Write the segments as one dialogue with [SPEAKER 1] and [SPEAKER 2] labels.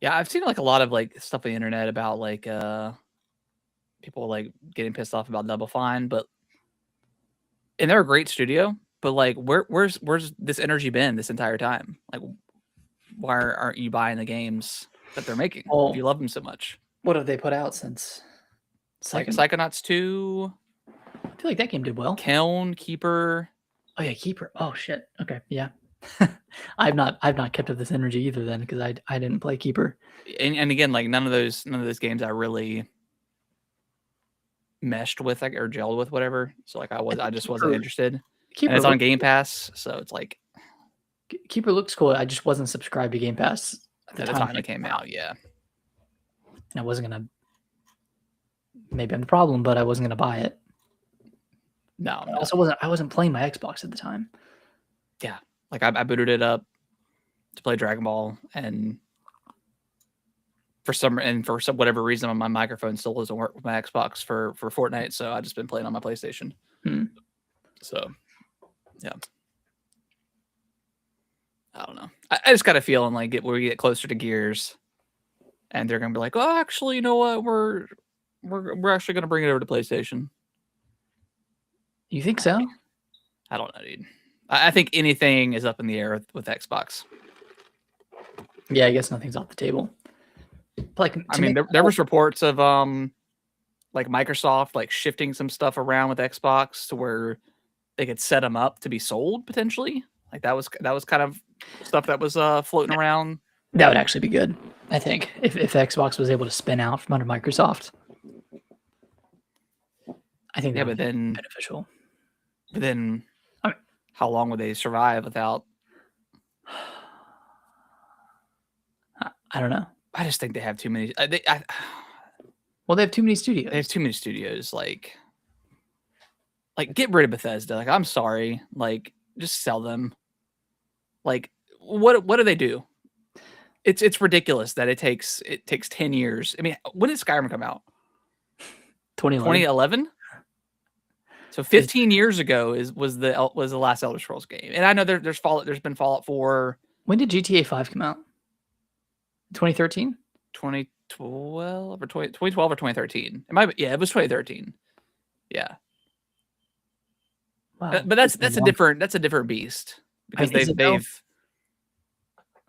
[SPEAKER 1] Yeah, I've seen like a lot of like stuff on the internet about like people like getting pissed off about Double Fine, and they're a great studio, but like where's this energy been this entire time? Like why aren't you buying the games that they're making if you
[SPEAKER 2] Well,
[SPEAKER 1] love them so much?
[SPEAKER 2] what have they put out since
[SPEAKER 1] Like
[SPEAKER 2] second?
[SPEAKER 1] Psychonauts 2,
[SPEAKER 2] I feel like that game did well.
[SPEAKER 1] Keln, Keeper.
[SPEAKER 2] Oh yeah, Keeper. Oh shit. Okay, yeah. I've not kept up this energy either then because I didn't play Keeper.
[SPEAKER 1] And again, like none of those games I really meshed with, like, or gelled with, whatever. So like I just wasn't interested. And
[SPEAKER 2] Keeper
[SPEAKER 1] it's on
[SPEAKER 2] looks
[SPEAKER 1] Game Pass, so it's like
[SPEAKER 2] Keeper looks cool. I just wasn't subscribed to Game Pass
[SPEAKER 1] at the time it came out. Yeah,
[SPEAKER 2] and I wasn't gonna. Maybe I'm the problem, but I wasn't gonna buy it.
[SPEAKER 1] no.
[SPEAKER 2] I wasn't playing my Xbox at the time.
[SPEAKER 1] Yeah, like I booted it up to play Dragon Ball, and for some whatever reason, my microphone still doesn't work with my Xbox for Fortnite. So I just been playing on my PlayStation. So yeah, I don't know. I just got a feeling like we get closer to Gears, and they're gonna be like, oh, actually, you know what? We're actually gonna bring it over to PlayStation.
[SPEAKER 2] You think so?
[SPEAKER 1] I don't know, dude. I think anything is up in the air with Xbox.
[SPEAKER 2] Yeah, I guess nothing's off the table. But like,
[SPEAKER 1] I mean, there was reports of like Microsoft like shifting some stuff around with Xbox to where they could set them up to be sold potentially. Like that was kind of stuff that was floating around.
[SPEAKER 2] That would actually be good, I think, if Xbox was able to spin out from under Microsoft. I think that would be beneficial.
[SPEAKER 1] But then, how long would they survive without?
[SPEAKER 2] I don't know.
[SPEAKER 1] I just think they have too many.
[SPEAKER 2] Well, they have too many studios.
[SPEAKER 1] They have too many studios. Like get rid of Bethesda. Like, I'm sorry. Like, just sell them. Like, what do they do? It's ridiculous that it takes 10 years. I mean, when did Skyrim come out? 2011. So 15 years ago was the last Elder Scrolls game. And I know there's been Fallout 4.
[SPEAKER 2] When did GTA 5 come out? 2013?
[SPEAKER 1] 2012 or 2012 or 2013. It might be, yeah, it was 2013. Yeah.
[SPEAKER 2] Wow.
[SPEAKER 1] But that's a different beast because they've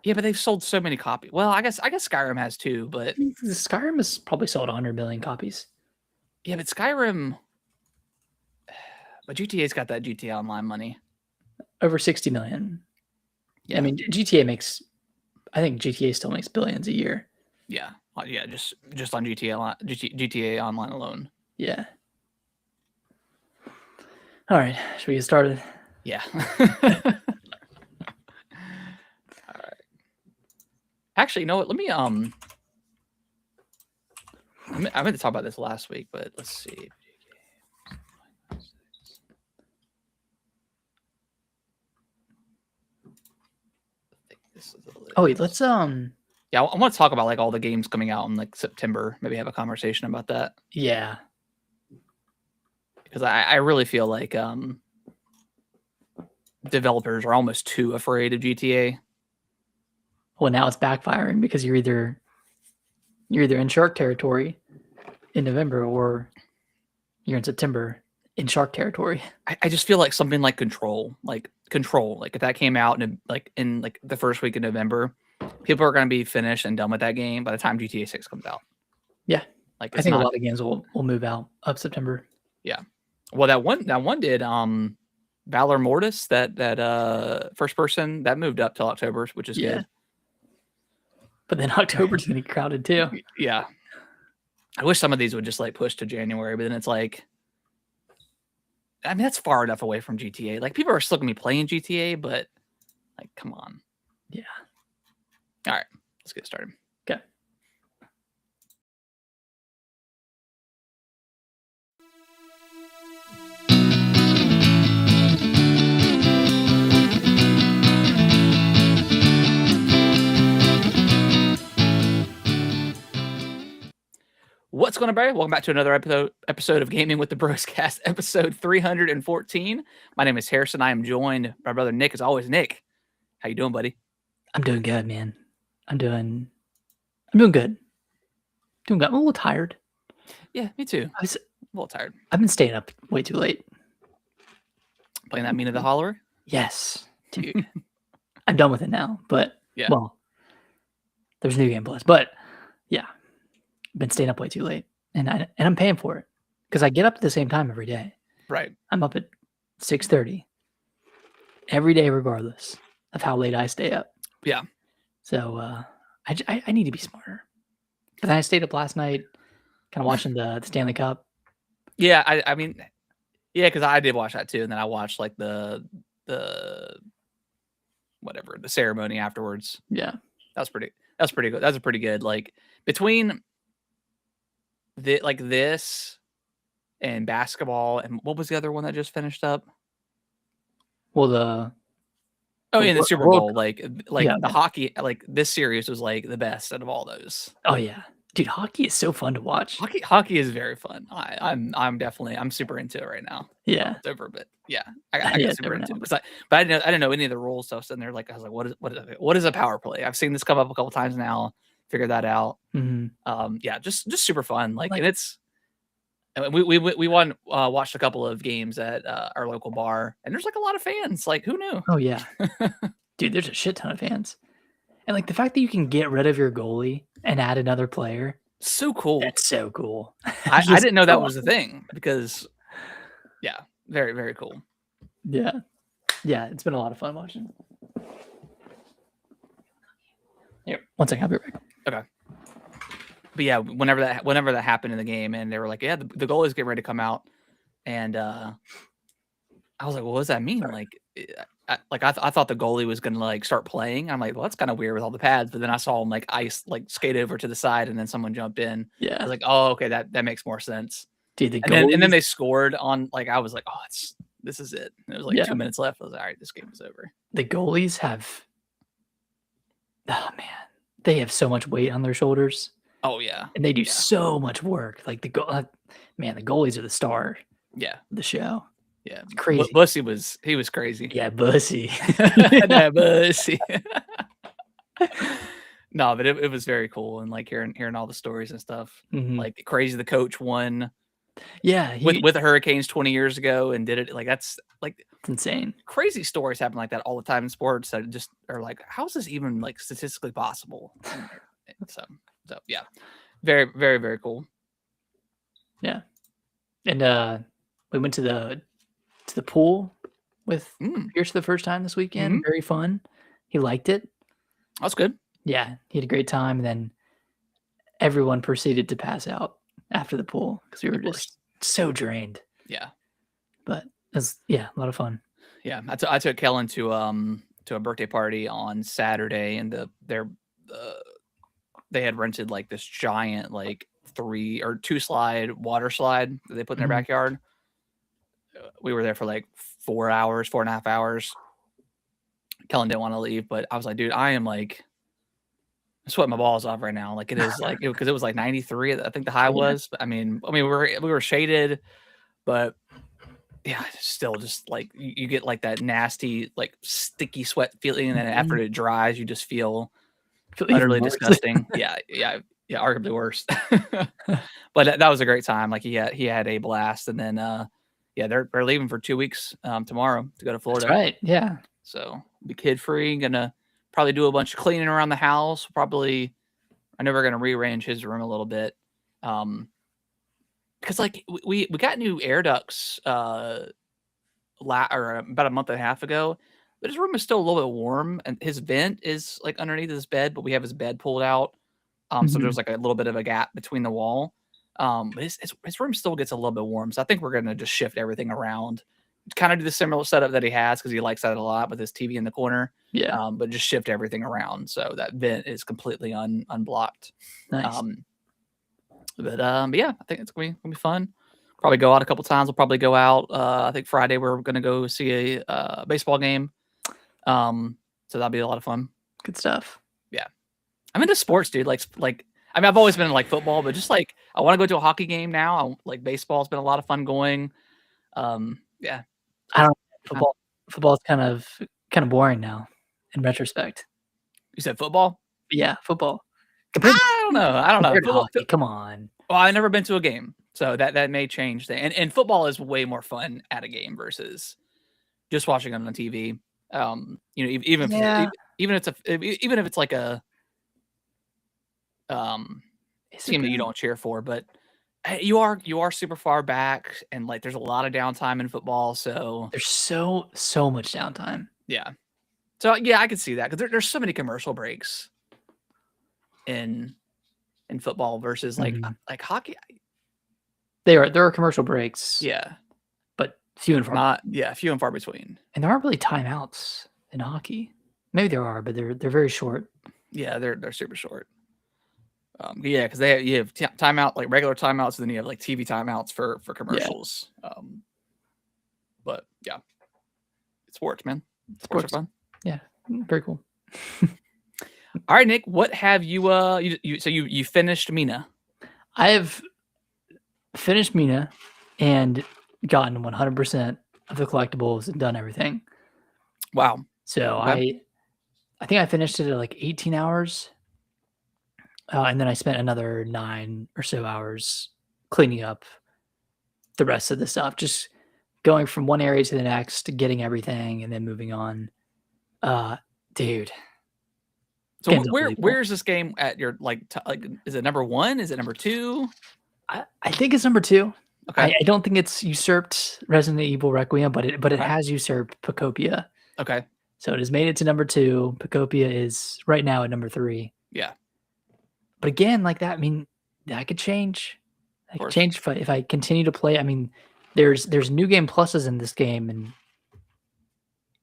[SPEAKER 1] yeah, but they've sold so many copies. Well, I guess Skyrim has too, but
[SPEAKER 2] Skyrim has probably sold 100 million copies.
[SPEAKER 1] Yeah, but Skyrim, but GTA's got that GTA Online money.
[SPEAKER 2] Over 60 million. Yeah. I mean, GTA makes, I think GTA still makes billions a year.
[SPEAKER 1] Yeah. Yeah, just on GTA Online alone.
[SPEAKER 2] Yeah. All right, should we get started?
[SPEAKER 1] Yeah. All right. Actually, you know what? Let me I meant to talk about this last week, but let's see.
[SPEAKER 2] Oh wait, let's
[SPEAKER 1] yeah, I want to talk about like all the games coming out in like September. Maybe have a conversation about that.
[SPEAKER 2] Yeah.
[SPEAKER 1] Because I really feel like developers are almost too afraid of GTA.
[SPEAKER 2] Well, now it's backfiring because you're either in shark territory in November or you're in September in shark territory.
[SPEAKER 1] I just feel like something like Control, like if that came out in the first week of November, people are going to be finished and done with that game by the time GTA 6 comes out.
[SPEAKER 2] Yeah. Like I think a lot of games will move out up September.
[SPEAKER 1] Yeah. Well, that one did Valor Mortis, that first person, that moved up till October, which is good.
[SPEAKER 2] But then October's going to be crowded too.
[SPEAKER 1] Yeah. I wish some of these would just like push to January, but then it's like, I mean, that's far enough away from GTA. Like people are still going to be playing GTA, but like, come on.
[SPEAKER 2] Yeah.
[SPEAKER 1] All right, let's get started.
[SPEAKER 2] Okay.
[SPEAKER 1] What's going on, everybody? Welcome back to another episode of Gaming with the Broscast, episode 314. My name is Harrison. I am joined by my brother Nick, as always. Nick, how you doing, buddy?
[SPEAKER 2] I'm doing good, man. I'm doing doing good. I'm a little tired.
[SPEAKER 1] Yeah, me too.
[SPEAKER 2] I was,
[SPEAKER 1] A little tired.
[SPEAKER 2] I've been staying up way too late.
[SPEAKER 1] Playing that Mina the Hollower?
[SPEAKER 2] Yes, dude. I'm done with it now, but
[SPEAKER 1] Yeah.
[SPEAKER 2] well, there's New Game Plus, but yeah, I've been staying up way too late, and I'm paying for it because I get up at the same time every day.
[SPEAKER 1] Right.
[SPEAKER 2] I'm up at 6:30 every day, regardless of how late I stay up.
[SPEAKER 1] Yeah.
[SPEAKER 2] So I need to be smarter. But then I stayed up last night, kind of watching the Stanley Cup.
[SPEAKER 1] Yeah, I mean, yeah, because I did watch that too, and then I watched like the whatever the ceremony afterwards.
[SPEAKER 2] Yeah,
[SPEAKER 1] That's pretty good. That's a pretty good like between this and basketball and what was the other one that just finished up?
[SPEAKER 2] well the
[SPEAKER 1] Oh, in the Super
[SPEAKER 2] World
[SPEAKER 1] Bowl, like
[SPEAKER 2] Yeah,
[SPEAKER 1] the
[SPEAKER 2] man.
[SPEAKER 1] hockey, like this series was like the best out of all those.
[SPEAKER 2] Oh yeah, dude, hockey is so fun to watch.
[SPEAKER 1] Hockey is very fun. I'm definitely super into it right now.
[SPEAKER 2] Yeah,
[SPEAKER 1] Well, it's over, but yeah, I
[SPEAKER 2] yeah,
[SPEAKER 1] got
[SPEAKER 2] it's
[SPEAKER 1] super
[SPEAKER 2] over
[SPEAKER 1] into
[SPEAKER 2] now.
[SPEAKER 1] it because but I didn't know any of the rules. So I was sitting there like I was like, what is a power play? I've seen this come up a couple times now. Figured that out. Yeah, just super fun. Like, and it's we watched a couple of games at our local bar, and there's like a lot of fans. Like, who knew?
[SPEAKER 2] Oh yeah, dude, there's a shit ton of fans, and like the fact that you can get rid of your goalie and add another player.
[SPEAKER 1] So cool.
[SPEAKER 2] That's so cool.
[SPEAKER 1] I didn't know that was a thing because, yeah, very, very cool.
[SPEAKER 2] Yeah. Yeah, it's been a lot of fun watching. Here, one second, I'll be right back.
[SPEAKER 1] Okay. But yeah, whenever that happened in the game, and they were like, yeah, the goalie's getting ready to come out, and I was like, well, what does that mean? Like, I thought the goalie was gonna like start playing. I'm like, well, that's kind of weird with all the pads. But then I saw him like skate over to the side, and then someone jumped in.
[SPEAKER 2] Yeah.
[SPEAKER 1] I was like, oh, okay, that makes more sense.
[SPEAKER 2] Dude, the
[SPEAKER 1] and then they scored on like I was like, oh, this is it. And it was like 2
[SPEAKER 2] Yeah.
[SPEAKER 1] minutes left. I was like, all right, this game is over.
[SPEAKER 2] The goalies have, oh man, they have so much weight on their shoulders,
[SPEAKER 1] Oh yeah,
[SPEAKER 2] and they do so much work. Like the goalies are the star
[SPEAKER 1] yeah,
[SPEAKER 2] of the show.
[SPEAKER 1] yeah.
[SPEAKER 2] Crazy.
[SPEAKER 1] Bussy was crazy.
[SPEAKER 2] Yeah, Bussy.
[SPEAKER 1] Yeah, Bussy. No, but it was very cool, and like hearing all the stories and stuff. Like crazy, the coach won.
[SPEAKER 2] Yeah,
[SPEAKER 1] with the Hurricanes 20 years ago and did it. Like that's like
[SPEAKER 2] it's insane.
[SPEAKER 1] Crazy stories happen like that all the time in sports that just are like, how is this even like statistically possible? So yeah, very, very, very cool.
[SPEAKER 2] Yeah, and we went to the pool with Pierce for the first time this weekend. Very fun. He liked it.
[SPEAKER 1] That's good.
[SPEAKER 2] Yeah, he had a great time. And then everyone proceeded to pass out after the pool because we were just so drained.
[SPEAKER 1] Yeah,
[SPEAKER 2] but it was a lot of fun.
[SPEAKER 1] Yeah, I took Kellen to a birthday party on Saturday, and they had rented like this giant like 3 or 2 slide water slide that they put in their backyard. We were there for like 4 hours, 4.5 hours. Kellen didn't want to leave, but I was like, dude, I am like sweating my balls off right now. Like it is like because it was like 93, I think the high was. But I mean we were shaded, but yeah, still just like you get like that nasty, like sticky sweat feeling, and then after it dries, you just feel utterly disgusting. yeah, arguably worse. But that was a great time. Like he had a blast, and then they're leaving for 2 weeks tomorrow to go to Florida.
[SPEAKER 2] That's right. Yeah.
[SPEAKER 1] So be kid free. Gonna probably do a bunch of cleaning around the house. I know we're gonna rearrange his room a little bit. Because like we got new air ducts or about a month and a half ago, but his room is still a little bit warm, and his vent is like underneath his bed, but we have his bed pulled out. So there's like a little bit of a gap between the wall. But his room still gets a little bit warm. So I think we're gonna just shift everything around. Kind of do the similar setup that he has because he likes that a lot with his TV in the corner.
[SPEAKER 2] Yeah.
[SPEAKER 1] But just shift everything around so that vent is completely unblocked.
[SPEAKER 2] Nice.
[SPEAKER 1] But yeah, I think it's gonna be fun. Probably go out a couple times. We'll probably go out. I think Friday we're gonna go see a baseball game. So that'll be a lot of fun.
[SPEAKER 2] Good stuff.
[SPEAKER 1] Yeah, I'm into sports, dude. Like I mean, I've always been in like football, but just like I want to go to a hockey game now. Like baseball's been a lot of fun going. Yeah,
[SPEAKER 2] I don't know. Football's kind of boring now in retrospect.
[SPEAKER 1] You said football?
[SPEAKER 2] Yeah, football. Compared to
[SPEAKER 1] I don't know. I don't know.
[SPEAKER 2] compared to
[SPEAKER 1] Football,
[SPEAKER 2] hockey, come on.
[SPEAKER 1] well, I've never been to a game, so that may change things. And football is way more fun at a game versus just watching it on TV. Even
[SPEAKER 2] Yeah.
[SPEAKER 1] even if it's like a
[SPEAKER 2] Is it
[SPEAKER 1] team that you
[SPEAKER 2] good?
[SPEAKER 1] don't cheer for, but you are super far back, and like there's a lot of downtime in football. So
[SPEAKER 2] There's so much downtime.
[SPEAKER 1] yeah, so yeah, I could see that because there's so many commercial breaks in football versus
[SPEAKER 2] Mhm.
[SPEAKER 1] like hockey.
[SPEAKER 2] There are commercial breaks,
[SPEAKER 1] Yeah,
[SPEAKER 2] but few and far
[SPEAKER 1] not few and far between.
[SPEAKER 2] and there aren't really timeouts in hockey. Maybe there are, but they're very short.
[SPEAKER 1] Yeah, they're super short. Yeah, because you have timeout, like regular timeouts, and then you have like TV timeouts for
[SPEAKER 2] Yeah.
[SPEAKER 1] commercials. But yeah, it's sports, man. Sports are
[SPEAKER 2] Sports.
[SPEAKER 1] fun.
[SPEAKER 2] Yeah. Very cool.
[SPEAKER 1] All right, Nick, what have you you finished Mina?
[SPEAKER 2] I have finished Mina and gotten 100% of the collectibles and done everything.
[SPEAKER 1] Wow.
[SPEAKER 2] So
[SPEAKER 1] Okay.
[SPEAKER 2] I think I finished it at like 18 hours. And then I spent another 9 or so hours cleaning up the rest of the stuff, just going from one area to the next, getting everything, and then moving on. Dude,
[SPEAKER 1] So
[SPEAKER 2] game's unbelievable.
[SPEAKER 1] where's this game at your like is it number 1? Is it number 2?
[SPEAKER 2] I think it's number 2.
[SPEAKER 1] Okay.
[SPEAKER 2] I don't think it's usurped Resident Evil Requiem, but it
[SPEAKER 1] Okay.
[SPEAKER 2] has usurped Pocopia.
[SPEAKER 1] Okay.
[SPEAKER 2] So it has made it to number 2. Pocopia is right now at number 3.
[SPEAKER 1] Yeah.
[SPEAKER 2] But again, like that, I mean, that could change. That could
[SPEAKER 1] course.
[SPEAKER 2] change if I continue to play. I mean, there's new game pluses in this game, and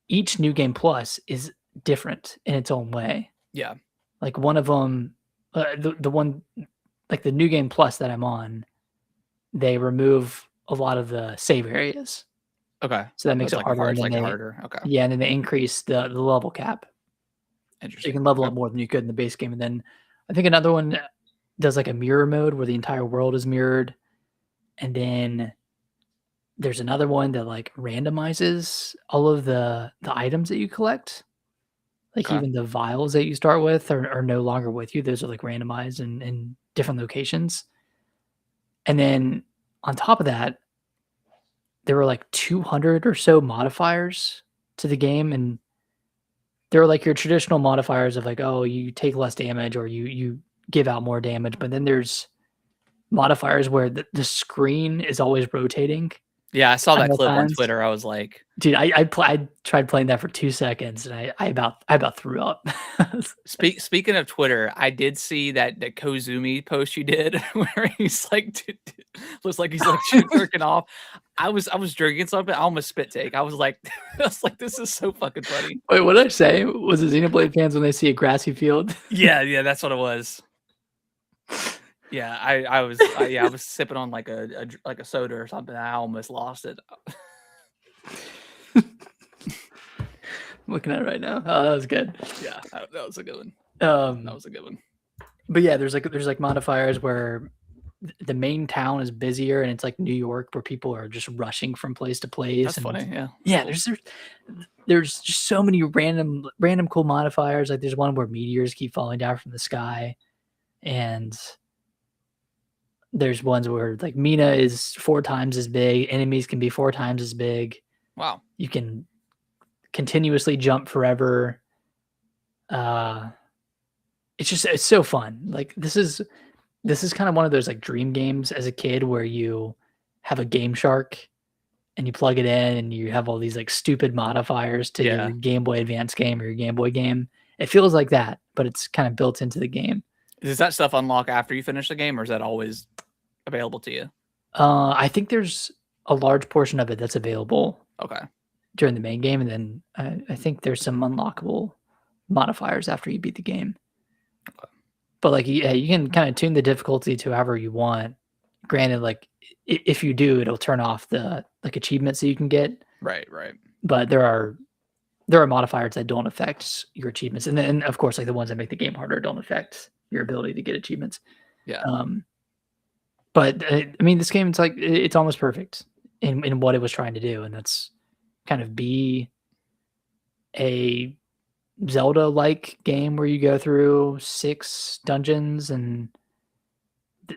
[SPEAKER 2] each new game plus is different in its own way.
[SPEAKER 1] Yeah.
[SPEAKER 2] Like one of them, the one, like the new game plus that I'm on, they remove a lot of the save areas.
[SPEAKER 1] Okay.
[SPEAKER 2] So that makes
[SPEAKER 1] It's
[SPEAKER 2] it harder.
[SPEAKER 1] It's
[SPEAKER 2] And then
[SPEAKER 1] like
[SPEAKER 2] they,
[SPEAKER 1] harder. Okay.
[SPEAKER 2] yeah, and then they increase the level cap. So
[SPEAKER 1] Interesting.
[SPEAKER 2] you can level
[SPEAKER 1] Okay.
[SPEAKER 2] up more than you could in the base game. And then I think another one does like a mirror mode where the entire world is mirrored. And then there's another one that like randomizes all of the items that you collect. Like
[SPEAKER 1] Okay.
[SPEAKER 2] even the vials that you start with are no longer with you. Those are like randomized in different locations. And then on top of that, there were like 200 or so modifiers to the game, and there were like your traditional modifiers of like, oh, you take less damage or you give out more damage. But then there's modifiers where the screen is always rotating.
[SPEAKER 1] Yeah, I saw that clip on
[SPEAKER 2] Times.
[SPEAKER 1] Twitter. I was like,
[SPEAKER 2] Dude, I tried playing that for 2 seconds and I about threw up.
[SPEAKER 1] speaking of Twitter, I did see that Kozumi post you did where he's like looks like he's like jerking off. I was drinking something. I almost spit take. I was like, this is so fucking funny.
[SPEAKER 2] Wait, what did I say? Was it Xenoblade fans when they see a grassy field?
[SPEAKER 1] Yeah, that's what it was. Yeah, I was sipping on like a soda or something. I almost lost it.
[SPEAKER 2] I'm looking at it right now. Oh, that was good.
[SPEAKER 1] Yeah, that was a good one. That was a good one.
[SPEAKER 2] But yeah, there's like modifiers where the main town is busier and it's like New York where people are just rushing from place to place.
[SPEAKER 1] That's funny. Yeah.
[SPEAKER 2] Yeah,
[SPEAKER 1] Cool.
[SPEAKER 2] there's just so many random cool modifiers. Like there's one where meteors keep falling down from the sky, and there's ones where like Mina is 4 times as big, enemies can be 4 times as big.
[SPEAKER 1] Wow.
[SPEAKER 2] You can continuously jump forever. It's so fun. Like this is kind of one of those like dream games as a kid where you have a Game Shark and you plug it in and you have all these like stupid modifiers to your Game Boy Advance game or your Game Boy game. It feels like that, but it's kind of built into the game.
[SPEAKER 1] Does that stuff unlock after you finish the game, or is that always available to you?
[SPEAKER 2] I think there's a large portion of it that's available.
[SPEAKER 1] Okay.
[SPEAKER 2] During the main game, and then I think there's some unlockable modifiers after you beat the game.
[SPEAKER 1] Okay.
[SPEAKER 2] But like, yeah, you can kind of tune the difficulty to however you want. Granted, like if you do, it'll turn off the like achievements that you can get.
[SPEAKER 1] Right.
[SPEAKER 2] But there are modifiers that don't affect your achievements, and then of course, like the ones that make the game harder don't affect your ability to get achievements.
[SPEAKER 1] Yeah.
[SPEAKER 2] But I mean, this game, it's almost perfect in what it was trying to do, and that's kind of be a Zelda-like game where you go through 6 dungeons and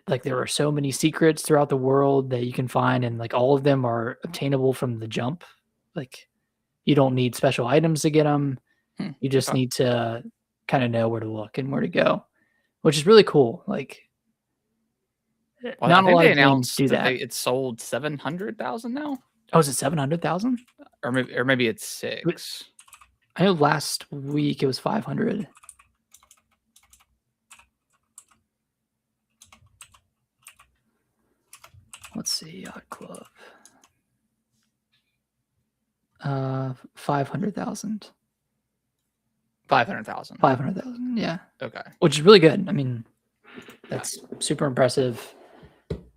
[SPEAKER 2] like there are so many secrets throughout the world that you can find, and like all of them are obtainable from the jump. Like you don't need special items to get them. You just
[SPEAKER 1] Okay.
[SPEAKER 2] need to kind of know where to look and where to go, which is really cool. Like
[SPEAKER 1] Well, I
[SPEAKER 2] not a
[SPEAKER 1] think
[SPEAKER 2] lot
[SPEAKER 1] they
[SPEAKER 2] of games
[SPEAKER 1] announced
[SPEAKER 2] do
[SPEAKER 1] that
[SPEAKER 2] that.
[SPEAKER 1] it sold 700,000 now,
[SPEAKER 2] Oh, is it 700,000?
[SPEAKER 1] or maybe it's 6.
[SPEAKER 2] I know last week it was 500. Let's see, Yacht Club. 500,000.
[SPEAKER 1] 500,000.
[SPEAKER 2] 500,000, yeah.
[SPEAKER 1] Okay.
[SPEAKER 2] Which is really good. I mean, that's super impressive.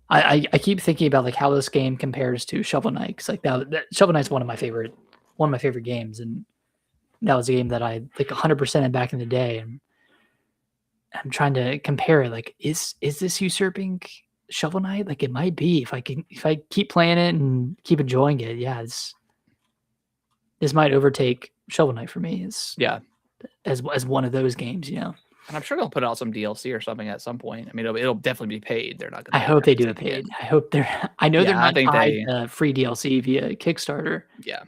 [SPEAKER 2] I keep thinking about like how this game compares to Shovel Knight. 'Cause like that Shovel Knight's one of my favorite games, and that was a game that I like 100% back in the day. And I'm trying to compare it. Like, is this usurping Shovel Knight? Like, it might be if I keep playing it and keep enjoying it. Yeah, this might overtake Shovel Knight for me
[SPEAKER 1] Yeah.
[SPEAKER 2] as one of those games. You know,
[SPEAKER 1] And I'm sure they'll put out some DLC or something at some point. I mean, it'll definitely be paid. They're not
[SPEAKER 2] I
[SPEAKER 1] going to.
[SPEAKER 2] hope they do it paid. I hope they're. I know they're
[SPEAKER 1] Yeah, I
[SPEAKER 2] not
[SPEAKER 1] think
[SPEAKER 2] tied
[SPEAKER 1] they.
[SPEAKER 2] to free DLC via Kickstarter,
[SPEAKER 1] Yeah.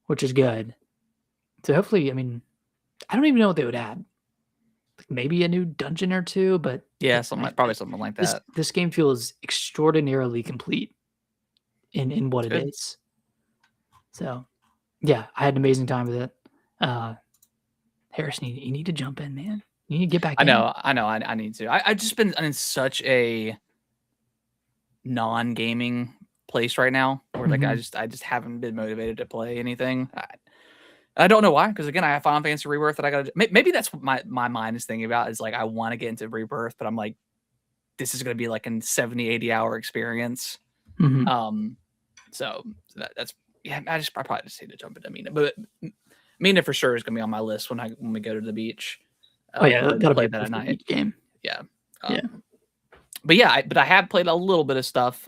[SPEAKER 2] which is good. So hopefully, I mean, I don't even know what they would add. Like maybe a new dungeon or two, but
[SPEAKER 1] Yeah,
[SPEAKER 2] again,
[SPEAKER 1] probably something like that.
[SPEAKER 2] this game feels extraordinarily complete in what it
[SPEAKER 1] Good.
[SPEAKER 2] is. So, yeah, I had an amazing time with it. Harrison, you need to jump in, man. You need to get back
[SPEAKER 1] I
[SPEAKER 2] in.
[SPEAKER 1] know. I need to. I've just been in such a non-gaming place right now where like I just haven't been motivated to play anything. I don't know why, because again, I have Final Fantasy Rebirth that I gotta. Maybe that's what my mind is thinking about is like I want to get into Rebirth, but I'm like, this is gonna be like a 70, 80-hour experience. So that's yeah. I probably just need to jump into Mina, but Mina for sure is gonna be on my list when we go to the beach.
[SPEAKER 2] Oh yeah, that'll be
[SPEAKER 1] play
[SPEAKER 2] a
[SPEAKER 1] that at night.
[SPEAKER 2] beach game.
[SPEAKER 1] Yeah.
[SPEAKER 2] Yeah.
[SPEAKER 1] But yeah, I have played a little bit of stuff.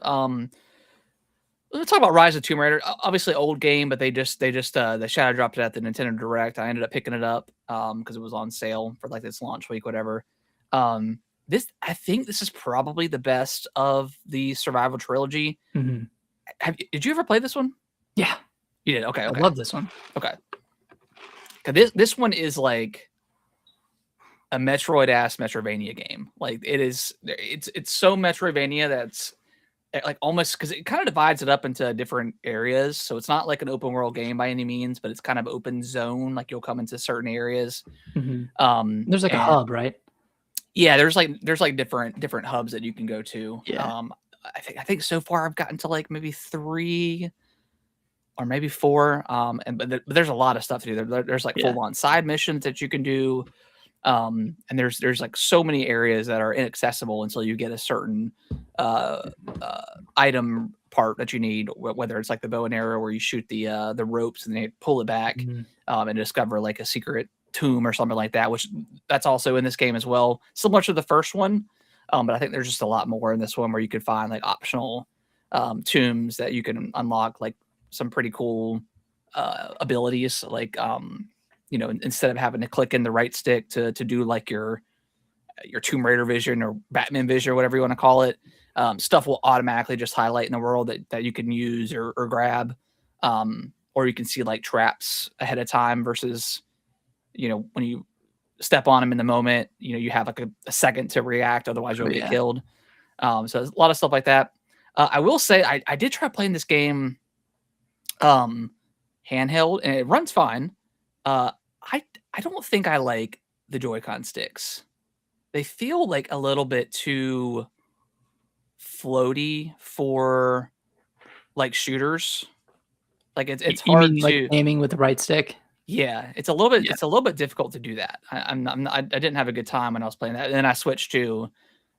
[SPEAKER 1] Let's talk about Rise of Tomb Raider. Obviously, old game, but they shadow dropped it at the Nintendo Direct. I ended up picking it up because it was on sale for like this launch week, whatever. I think this is probably the best of the survival trilogy. Did you ever play this one?
[SPEAKER 2] Yeah,
[SPEAKER 1] you did. Okay.
[SPEAKER 2] I love this one.
[SPEAKER 1] Okay. This one is like a Metroid-ass Metrovania game. Like it's so Metroidvania that's like almost because it kind of divides it up into different areas. So it's not like an open world game by any means, but it's kind of open zone. Like you'll come into certain areas.
[SPEAKER 2] There's like a hub, right?
[SPEAKER 1] Yeah, there's like different hubs that you can go to.
[SPEAKER 2] Yeah.
[SPEAKER 1] I think so far I've gotten to like maybe 3 or maybe 4. But there's a lot of stuff to do. There's like full on side missions that you can do. And there's like so many areas that are inaccessible until you get a certain item part that you need, whether it's like the bow and arrow where you shoot the ropes and they pull it back and discover like a secret tomb or something like that, which that's also in this game as well, similar to the first one. But I think there's just a lot more in this one where you could find like optional tombs that you can unlock, like some pretty cool abilities, like instead of having to click in the right stick to do like your Tomb Raider vision or Batman vision or whatever you want to call it, stuff will automatically just highlight in the world that you can use or grab, or you can see like traps ahead of time versus when you step on them in the moment, you have like a second to react, otherwise you'll get killed. So there's a lot of stuff like that. I will say I did try playing this game handheld and it runs fine. I don't think I like the Joy-Con sticks. They feel like a little bit too floaty for like shooters. Like it's
[SPEAKER 2] You
[SPEAKER 1] hard
[SPEAKER 2] mean
[SPEAKER 1] to
[SPEAKER 2] like aiming with the right stick?
[SPEAKER 1] Yeah, it's a little bit difficult to do that. I didn't have a good time when I was playing that. And then I switched to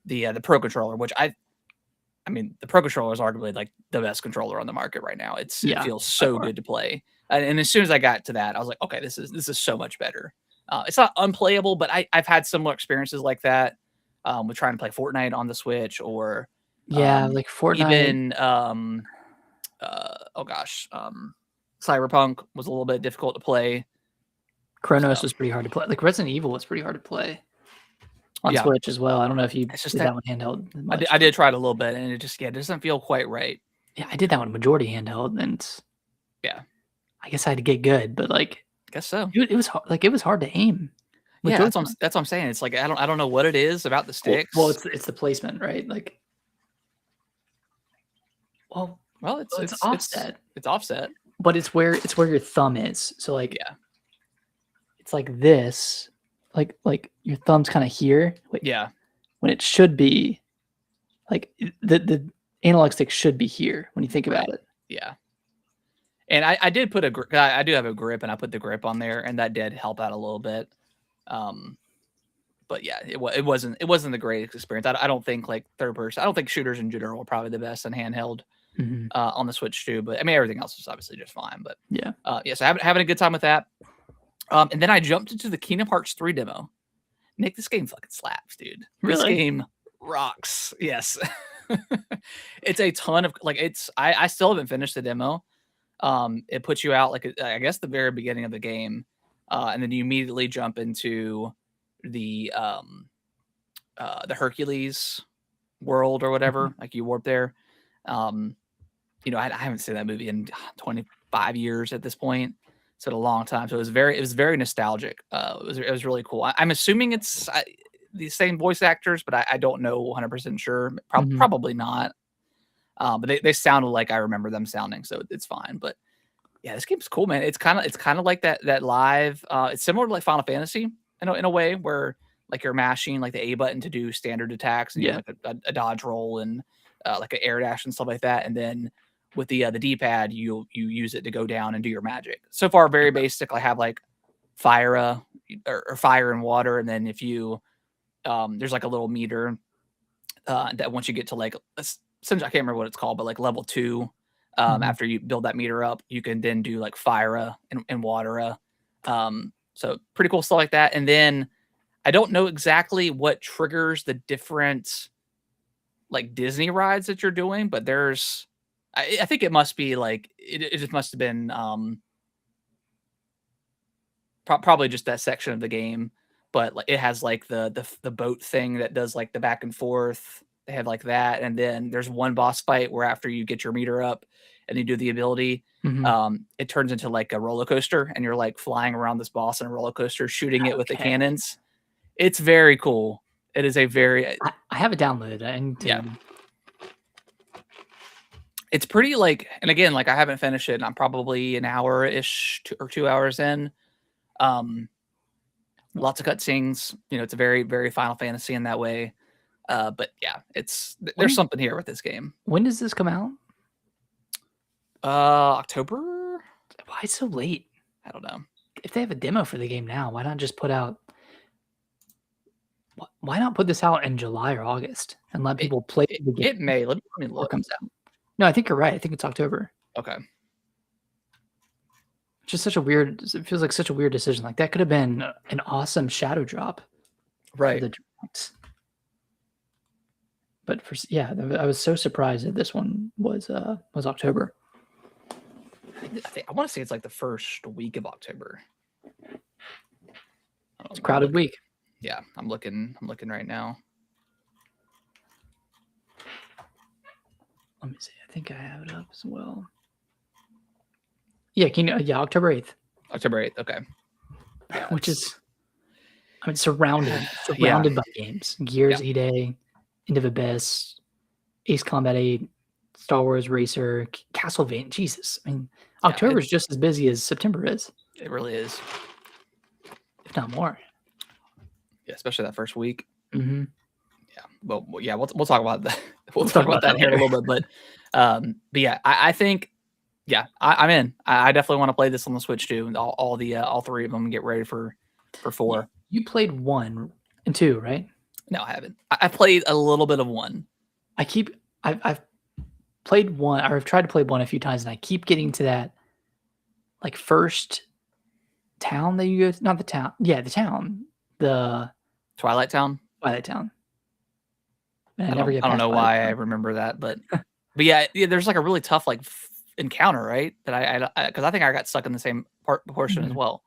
[SPEAKER 1] the Pro Controller, which I mean, the Pro Controller is arguably like the best controller on the market right now. It feels so good to play. And as soon as I got to that, I was like, okay, this is so much better. It's not unplayable, but I've had similar experiences like that with trying to play Fortnite on the Switch or
[SPEAKER 2] like Fortnite.
[SPEAKER 1] even Cyberpunk was a little bit difficult to play
[SPEAKER 2] Chronos
[SPEAKER 1] So,
[SPEAKER 2] was pretty hard to play. Like Resident Evil was pretty hard to play on
[SPEAKER 1] yeah,
[SPEAKER 2] Switch as well. I don't know if you
[SPEAKER 1] it's just
[SPEAKER 2] did
[SPEAKER 1] that
[SPEAKER 2] that one handheld much.
[SPEAKER 1] I did try it a little bit, and it just it doesn't feel quite right.
[SPEAKER 2] Yeah, I did that one majority handheld, and
[SPEAKER 1] Yeah,
[SPEAKER 2] I guess I had to get good, but like
[SPEAKER 1] I guess so.
[SPEAKER 2] it was hard, like it was hard to aim. With
[SPEAKER 1] Yeah,
[SPEAKER 2] Joy-Con.
[SPEAKER 1] that's what I'm saying. It's like I don't know what it is about the sticks.
[SPEAKER 2] Well, it's the placement, right? Like, well, it's offset,
[SPEAKER 1] It's offset.
[SPEAKER 2] but it's where your thumb is. So like,
[SPEAKER 1] Yeah,
[SPEAKER 2] it's like this, like your thumb's kind of here.
[SPEAKER 1] yeah,
[SPEAKER 2] When it should be, like the analog stick should be here when you think about it.
[SPEAKER 1] yeah. And I did put I do have a grip, and I put the grip on there, and that did help out a little bit. But yeah, it wasn't the greatest experience. I don't think like third person. I don't think shooters in general are probably the best in handheld on the Switch too. But I mean, everything else is obviously just fine. But
[SPEAKER 2] Yeah.
[SPEAKER 1] So having a good time with that. And then I jumped into the Kingdom Hearts 3 demo. Nick, this game fucking slaps, dude. This
[SPEAKER 2] Really?
[SPEAKER 1] game rocks. Yes. It's a ton of like I still haven't finished the demo. It puts you out like I guess the very beginning of the game, and then you immediately jump into the Hercules world or whatever. Like you warp there. You know, I haven't seen that movie in 25 years at this point. So a long time. So it was very nostalgic. It was really cool. I'm assuming it's the same voice actors, but I don't know 100% sure. Probably not. But they sounded like I remember them sounding, so it's fine. But yeah, this game's cool, man. It's kind of like that live. It's similar to like Final Fantasy in a way where like you're mashing like the A button to do standard attacks, and you have like a dodge roll and like an air dash and stuff like that, and then with the D-pad you use it to go down and do your magic. So far, very basic. I have like fire or fire and water, and then if you there's like a little meter that once you get to like essentially, I can't remember what it's called, but like level 2, after you build that meter up, you can then do like fire and water. So pretty cool stuff like that. And then I don't know exactly what triggers the different like Disney rides that you're doing, but I think it must be like it just must have been probably just that section of the game. But like it has like the boat thing that does like the back and forth. They have like that, and then there's one boss fight where after you get your meter up and you do the ability, it turns into like a roller coaster, and you're like flying around this boss in a roller coaster, shooting it with the cannons. It's very cool. It is a very.
[SPEAKER 2] I have it downloaded.
[SPEAKER 1] Yeah. It's pretty like, and again, like I haven't finished it, and I'm probably an hour-ish or 2 hours in. Lots of cutscenes. You know, it's a very, very Final Fantasy in that way. But yeah, there's something here with this game.
[SPEAKER 2] When does this come out?
[SPEAKER 1] October?
[SPEAKER 2] Why so late?
[SPEAKER 1] I don't know.
[SPEAKER 2] If they have a demo for the game now, why not just put out? Why not put this out in July or August and let people play the game?
[SPEAKER 1] It may. Let me look.
[SPEAKER 2] It comes out. No, I think you're right. I think it's October.
[SPEAKER 1] Okay.
[SPEAKER 2] It's just such a weird. It feels like such a weird decision. Like that could have been an awesome shadow drop,
[SPEAKER 1] right?
[SPEAKER 2] But I was so surprised that this one was October.
[SPEAKER 1] I want to say it's like the first week of October.
[SPEAKER 2] It's a crowded week.
[SPEAKER 1] Yeah, I'm looking right now.
[SPEAKER 2] Let me see. I think I have it up as well. Yeah, October 8th.
[SPEAKER 1] October 8th. Okay.
[SPEAKER 2] Yeah, which is, surrounded by games. Gears E-Day, End of Abyss, Ace Combat 8, Star Wars Racer, Castlevania. Jesus. I mean, October is just as busy as September is.
[SPEAKER 1] It really is.
[SPEAKER 2] If not more.
[SPEAKER 1] Yeah, especially that first week.
[SPEAKER 2] Mm-hmm.
[SPEAKER 1] Yeah. Well, yeah, we'll talk about that. We'll talk about that here in a little bit. But yeah, I think, yeah, I'm in. I definitely want to play this on the Switch too. All three of them, and get ready for 4.
[SPEAKER 2] You played 1 and 2, right?
[SPEAKER 1] No, I haven't. I played a little bit of 1.
[SPEAKER 2] I've played 1, or I've tried to play 1 a few times, and I keep getting to that like first town that you go to, not the town. Yeah, the town. The
[SPEAKER 1] Twilight Town.
[SPEAKER 2] And
[SPEAKER 1] I don't know why I remember that, but yeah, there's like a really tough like encounter, right? That I because I think I got stuck in the same portion as well.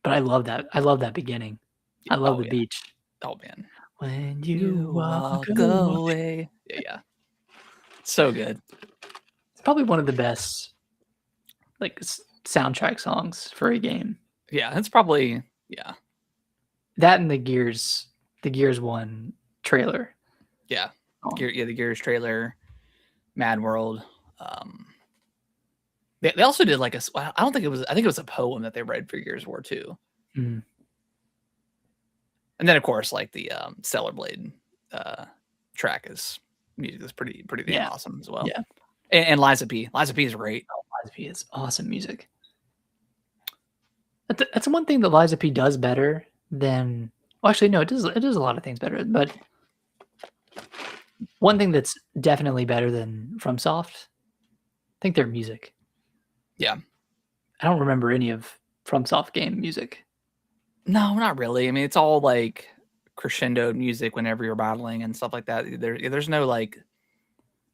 [SPEAKER 2] But I love that. I love that beginning. I love
[SPEAKER 1] Oh
[SPEAKER 2] the
[SPEAKER 1] yeah.
[SPEAKER 2] beach.
[SPEAKER 1] Oh man.
[SPEAKER 2] When
[SPEAKER 1] You
[SPEAKER 2] you walk
[SPEAKER 1] walk
[SPEAKER 2] away.
[SPEAKER 1] away. Yeah. So good.
[SPEAKER 2] It's probably one of the best like soundtrack songs for a game.
[SPEAKER 1] Yeah, it's probably
[SPEAKER 2] That and the Gears 1 trailer.
[SPEAKER 1] yeah.
[SPEAKER 2] Oh,
[SPEAKER 1] The Gears trailer, Mad World. Um, they also did like I don't think it was. I think it was a poem that they read for Gears of War 2.
[SPEAKER 2] mm,
[SPEAKER 1] And then of course like the Stellar Blade track music is pretty damn
[SPEAKER 2] yeah,
[SPEAKER 1] awesome as well.
[SPEAKER 2] yeah.
[SPEAKER 1] And Liza P. Liza P is great.
[SPEAKER 2] Oh, Liza P is awesome music. That's one thing that Liza P does better than. Well, actually, no, it does. It does a lot of things better. But one thing that's definitely better than FromSoft, I think their music.
[SPEAKER 1] Yeah.
[SPEAKER 2] I don't remember any of FromSoft game music.
[SPEAKER 1] No, not really. I mean, it's all like crescendo music whenever you're battling and stuff like that. There's no like.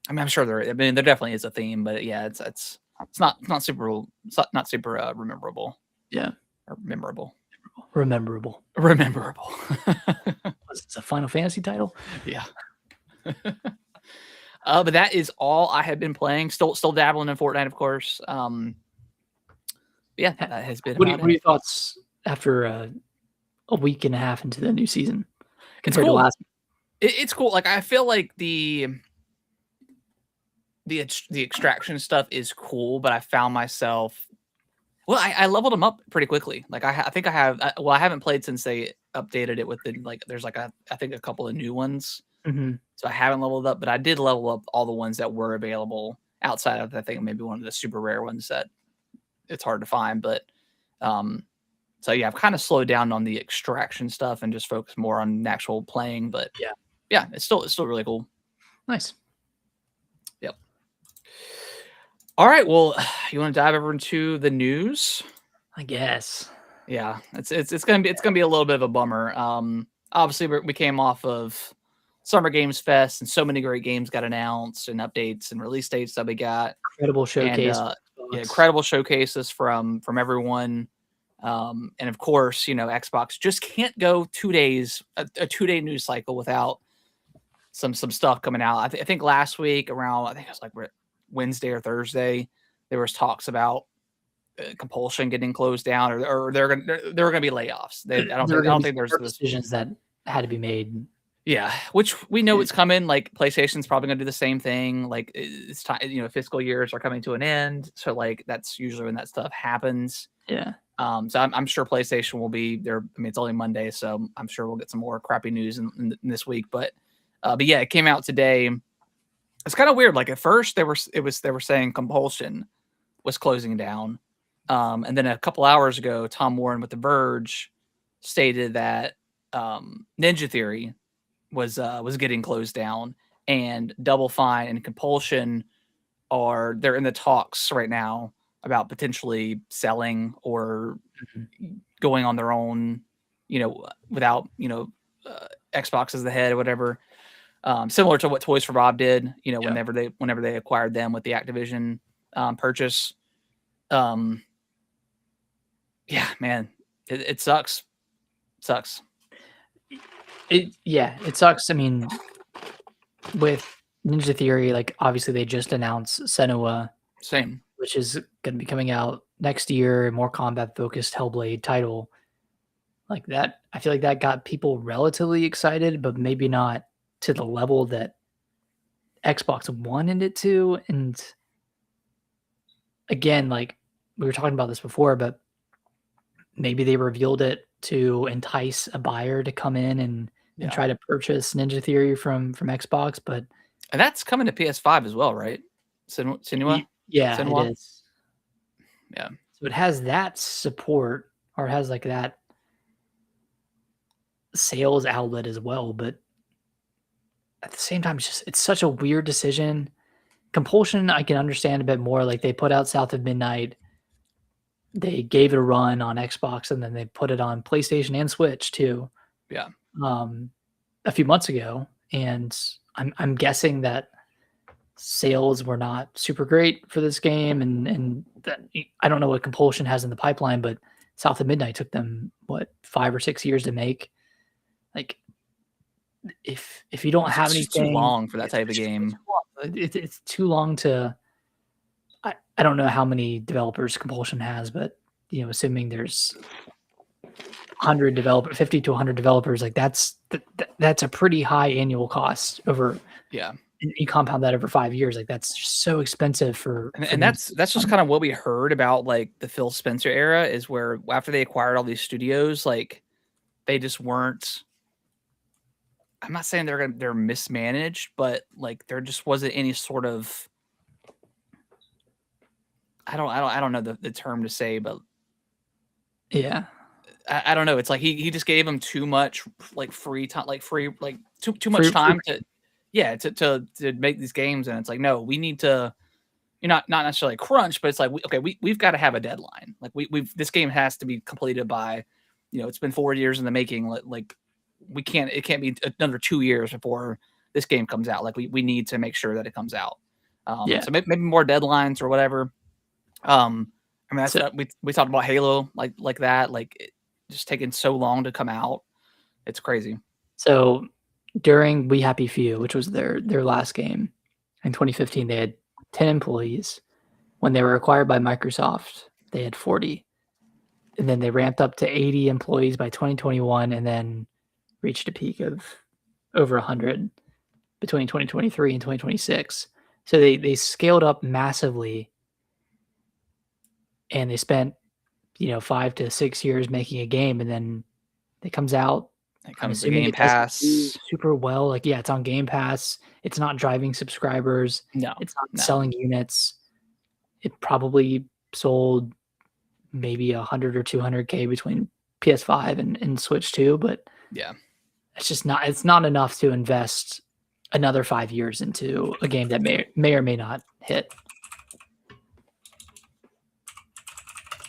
[SPEAKER 1] I mean, I'm sure there. I mean, there definitely is a theme, but yeah, it's not super memorable.
[SPEAKER 2] Yeah,
[SPEAKER 1] Or memorable.
[SPEAKER 2] rememberable.
[SPEAKER 1] Rememberable.
[SPEAKER 2] It's a Final Fantasy title.
[SPEAKER 1] Yeah. But that is all I have been playing. Still dabbling in Fortnite, of course. Yeah, that has been.
[SPEAKER 2] What are your thoughts after a week and a half into the new season compared to
[SPEAKER 1] cool.
[SPEAKER 2] last?
[SPEAKER 1] It's cool. Like I feel like the extraction stuff is cool, but I found myself. Well, I leveled them up pretty quickly. Like I think I have. Well, I haven't played since they updated it with the like. There's like I think a couple of new ones.
[SPEAKER 2] Mm-hmm.
[SPEAKER 1] So I haven't leveled up, but I did level up all the ones that were available outside of I think maybe one of the super rare ones that it's hard to find. But so yeah, I've kind of slowed down on the extraction stuff and just focused more on actual playing. But yeah, it's still really cool.
[SPEAKER 2] Nice.
[SPEAKER 1] Yep. All right. Well, you want to dive over into the news?
[SPEAKER 2] I guess.
[SPEAKER 1] Yeah, it's gonna be a little bit of a bummer. Obviously we came off of Summer Games Fest, and so many great games got announced and updates and release dates that we got.
[SPEAKER 2] Incredible showcase.
[SPEAKER 1] And, incredible showcases from everyone. And of course, Xbox just can't go 2 days, a 2-day news cycle without some stuff coming out. I think last week around, I think it was like Wednesday or Thursday, there was talks about Compulsion getting closed down, or there were going to be layoffs. I don't think there's
[SPEAKER 2] decisions that had to be made.
[SPEAKER 1] Yeah, which we know it's coming. Like PlayStation's probably going to do the same thing. Like it's time, fiscal years are coming to an end, so like that's usually when that stuff happens.
[SPEAKER 2] Yeah.
[SPEAKER 1] So I'm sure PlayStation will be there. I mean, it's only Monday, so I'm sure we'll get some more crappy news in this week. But yeah, it came out today. It's kind of weird. Like at first they were saying Compulsion was closing down, and then a couple hours ago, Tom Warren with The Verge stated that Ninja Theory was getting closed down, and Double Fine and Compulsion they're in the talks right now about potentially selling or going on their own, without Xbox as the head or whatever. Similar to what Toys for Bob did, whenever they acquired them with the Activision purchase. Yeah, man, it sucks. Sucks.
[SPEAKER 2] It sucks. I mean, with Ninja Theory, like obviously they just announced Senua,
[SPEAKER 1] Same,
[SPEAKER 2] which is going to be coming out next year, a more combat focused Hellblade title. Like that, I feel like that got people relatively excited, but maybe not to the level that Xbox wanted it to. And again, like we were talking about this before, but maybe they revealed it to entice a buyer to come in and try to purchase Ninja Theory from Xbox, and
[SPEAKER 1] that's coming to PS5 as well, right? Senua?
[SPEAKER 2] Yeah,
[SPEAKER 1] Senua?
[SPEAKER 2] it is.
[SPEAKER 1] Yeah.
[SPEAKER 2] So it has that support, or it has like that sales outlet as well, but at the same time, it's such a weird decision. Compulsion, I can understand a bit more. Like they put out South of Midnight, they gave it a run on Xbox, and then they put it on PlayStation and Switch too.
[SPEAKER 1] Yeah.
[SPEAKER 2] A few months ago, and I'm guessing that sales were not super great for this game, and that, I don't know what Compulsion has in the pipeline, but South of Midnight took them what 5 or 6 years to make. Like, if you don't have
[SPEAKER 1] It's just too
[SPEAKER 2] anything,
[SPEAKER 1] long for that type of game.
[SPEAKER 2] It's too long to. I don't know how many developers Compulsion has, but assuming there's 50 to 100 developers, like that's a pretty high annual cost over.
[SPEAKER 1] Yeah.
[SPEAKER 2] You compound that over 5 years, like that's just so expensive for
[SPEAKER 1] And that's just kind of what we heard about like the Phil Spencer era, is where after they acquired all these studios, like they just weren't. I'm not saying they're mismanaged, but like there just wasn't any sort of. I don't know the term to say, but
[SPEAKER 2] yeah.
[SPEAKER 1] I don't know. It's like he just gave him too much like free time, like too much time to make these games, and it's like, no, we need to. You're not necessarily crunch, but it's like we've got to have a deadline. Like this game has to be completed by, it's been 4 years in the making. Like it can't be another 2 years before this game comes out. Like we need to make sure that it comes out. So maybe more deadlines or whatever. I mean, that's we talked about Halo like that, like just taking so long to come out. It's crazy.
[SPEAKER 2] So during We Happy Few, which was their last game in 2015, they had 10 employees. When they were acquired by Microsoft, they had 40. And then they ramped up to 80 employees by 2021 and then reached a peak of over 100 between 2023 and 2026. So they scaled up massively, and they spent 5 to 6 years making a game, and then it comes out.
[SPEAKER 1] It comes to Game Pass
[SPEAKER 2] super well. Like, yeah, it's on Game Pass. It's not driving subscribers.
[SPEAKER 1] No,
[SPEAKER 2] it's not selling units. It probably sold maybe 100 or 200K between PS5 and Switch 2, but
[SPEAKER 1] yeah,
[SPEAKER 2] it's not enough to invest another 5 years into a game that may or may not hit.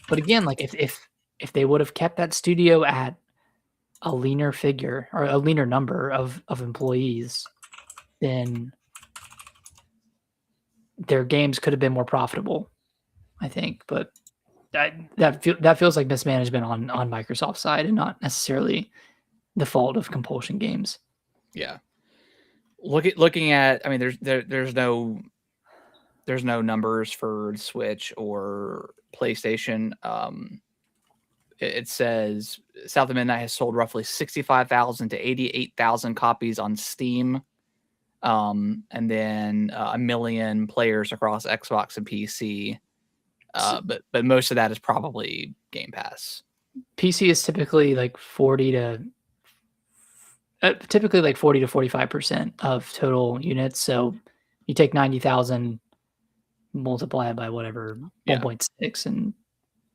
[SPEAKER 2] But again, like if they would have kept that studio at a leaner figure or a leaner number of employees, then their games could have been more profitable, I think. But that feels like mismanagement on Microsoft's side and not necessarily the fault of Compulsion Games.
[SPEAKER 1] Yeah. Looking at, I mean, there's no numbers for Switch or PlayStation. It says South of Midnight has sold roughly 65,000 to 88,000 copies on Steam, and then 1 million players across Xbox and PC. But most of that is probably Game Pass.
[SPEAKER 2] PC is typically like 40 to 45% of total units. So you take 90,000, multiply it by whatever 1.6, and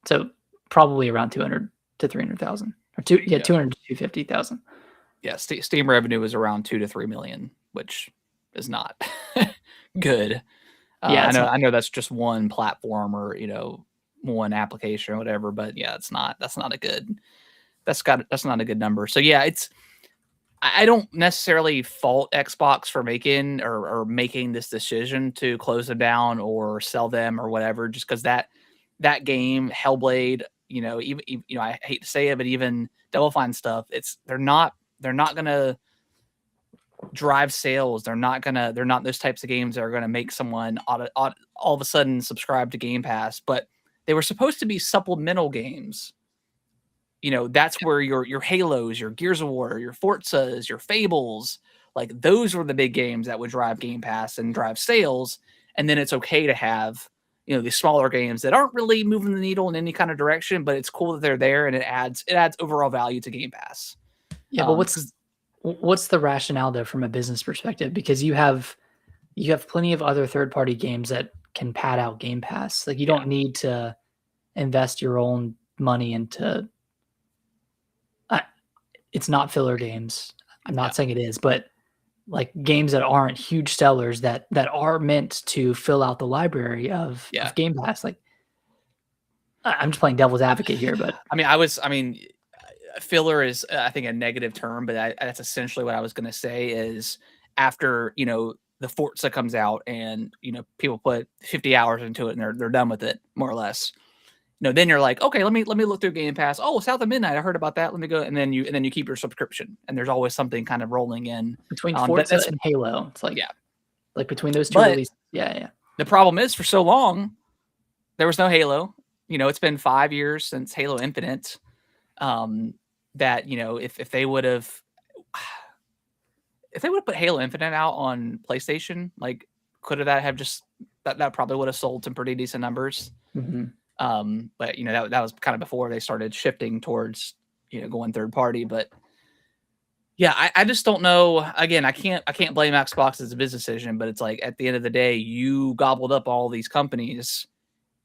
[SPEAKER 2] so probably around 200 to 300,000, or 200 to 250,000.
[SPEAKER 1] Yeah, Steam revenue is around 2 to 3 million, which is not good. I know that's just one platform or one application or whatever, but yeah, that's not a good number. So yeah, I don't necessarily fault Xbox for making this decision to close them down or sell them or whatever, just because that game, Hellblade, even I hate to say it, but even Double Fine stuff, they're not gonna drive sales. They're not those types of games that are gonna make someone all of a sudden subscribe to Game Pass. But they were supposed to be supplemental games. That's where your Halos, your Gears of War, your Forzas, your Fables, like those were the big games that would drive Game Pass and drive sales. And then it's okay to have, these smaller games that aren't really moving the needle in any kind of direction, but it's cool that they're there and it adds overall value to Game Pass.
[SPEAKER 2] Yeah, but what's the rationale though from a business perspective? Because you have plenty of other third-party games that can pad out Game Pass. Like you don't need to invest your own money into. It's not filler games. I'm not saying it is, but like games that aren't huge sellers that are meant to fill out the library of Game Pass. Like I'm just playing devil's advocate here, but
[SPEAKER 1] filler is I think a negative term, but that's essentially what I was going to say is after, the Forza comes out and, people put 50 hours into it and they're done with it more or less. No, then you're like, okay, let me look through Game Pass. Oh, South of Midnight, I heard about that. Let me go, and then you keep your subscription, and there's always something kind of rolling in.
[SPEAKER 2] Between Forza and Halo, it's like
[SPEAKER 1] yeah,
[SPEAKER 2] like between those two
[SPEAKER 1] but
[SPEAKER 2] releases. Yeah.
[SPEAKER 1] the problem is, for so long, there was no Halo. It's been 5 years since Halo Infinite. That if they would have put Halo Infinite out on PlayStation, like could that have just that probably would have sold some pretty decent numbers.
[SPEAKER 2] Mm-hmm.
[SPEAKER 1] But that was kind of before they started shifting towards going third party. But yeah, I just don't know. Again, I can't blame Xbox as a business decision, but it's like at the end of the day, you gobbled up all these companies,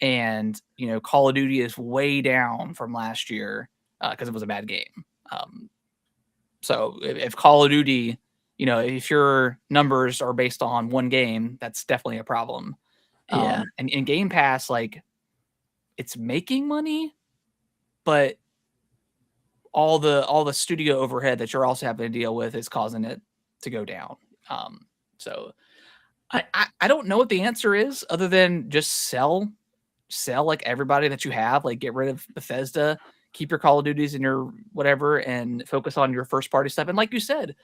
[SPEAKER 1] and Call of Duty is way down from last year because it was a bad game. So if Call of Duty, if your numbers are based on one game, that's definitely a problem.
[SPEAKER 2] Yeah.
[SPEAKER 1] And in Game Pass, like, it's making money, but all the studio overhead that you're also having to deal with is causing it to go down. So I don't know what the answer is other than just sell like everybody that you have, like get rid of Bethesda, keep your Call of Duties and your whatever, and focus on your first party stuff. And like you said,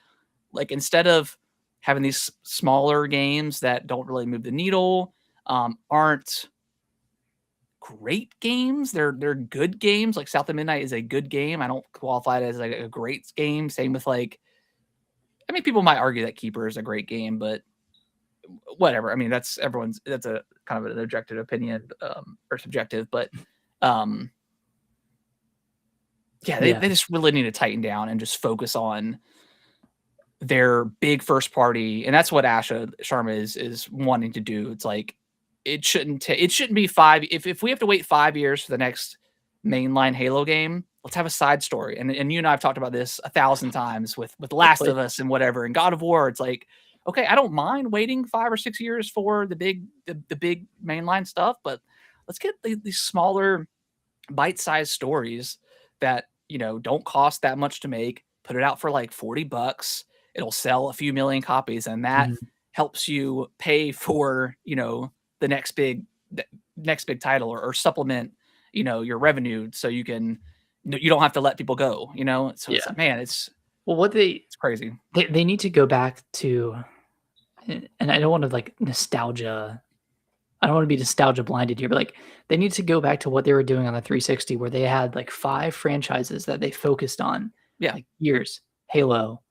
[SPEAKER 1] like instead of having these smaller games that don't really move the needle, aren't great games. They're good games. Like South of Midnight is a good game. I don't qualify it as like a great game. Same with people might argue that Keeper is a great game, but whatever. I mean, that's a kind of an objective opinion, or subjective, but they just really need to tighten down and just focus on their big first party. And that's what Asha Sharma is wanting to do. It's like, it shouldn't be 5. If we have to wait 5 years for the next mainline Halo game, let's have a side story. And you and I have talked about this 1,000 times with Last of Us and whatever, and God of War. It's like, okay, I don't mind waiting 5 or 6 years for the big mainline stuff, but let's get these smaller bite-sized stories that don't cost that much to make. Put it out for like $40. It'll sell a few million copies, and that helps you pay for the next big title, or supplement your revenue, so you don't have to let people go. So it's like, man, it's crazy.
[SPEAKER 2] They need to go back to, and I don't want to like nostalgia. I don't want to be nostalgia blinded here, but like they need to go back to what they were doing on the 360, where they had like 5 franchises that they focused on.
[SPEAKER 1] Yeah,
[SPEAKER 2] like years. Halo,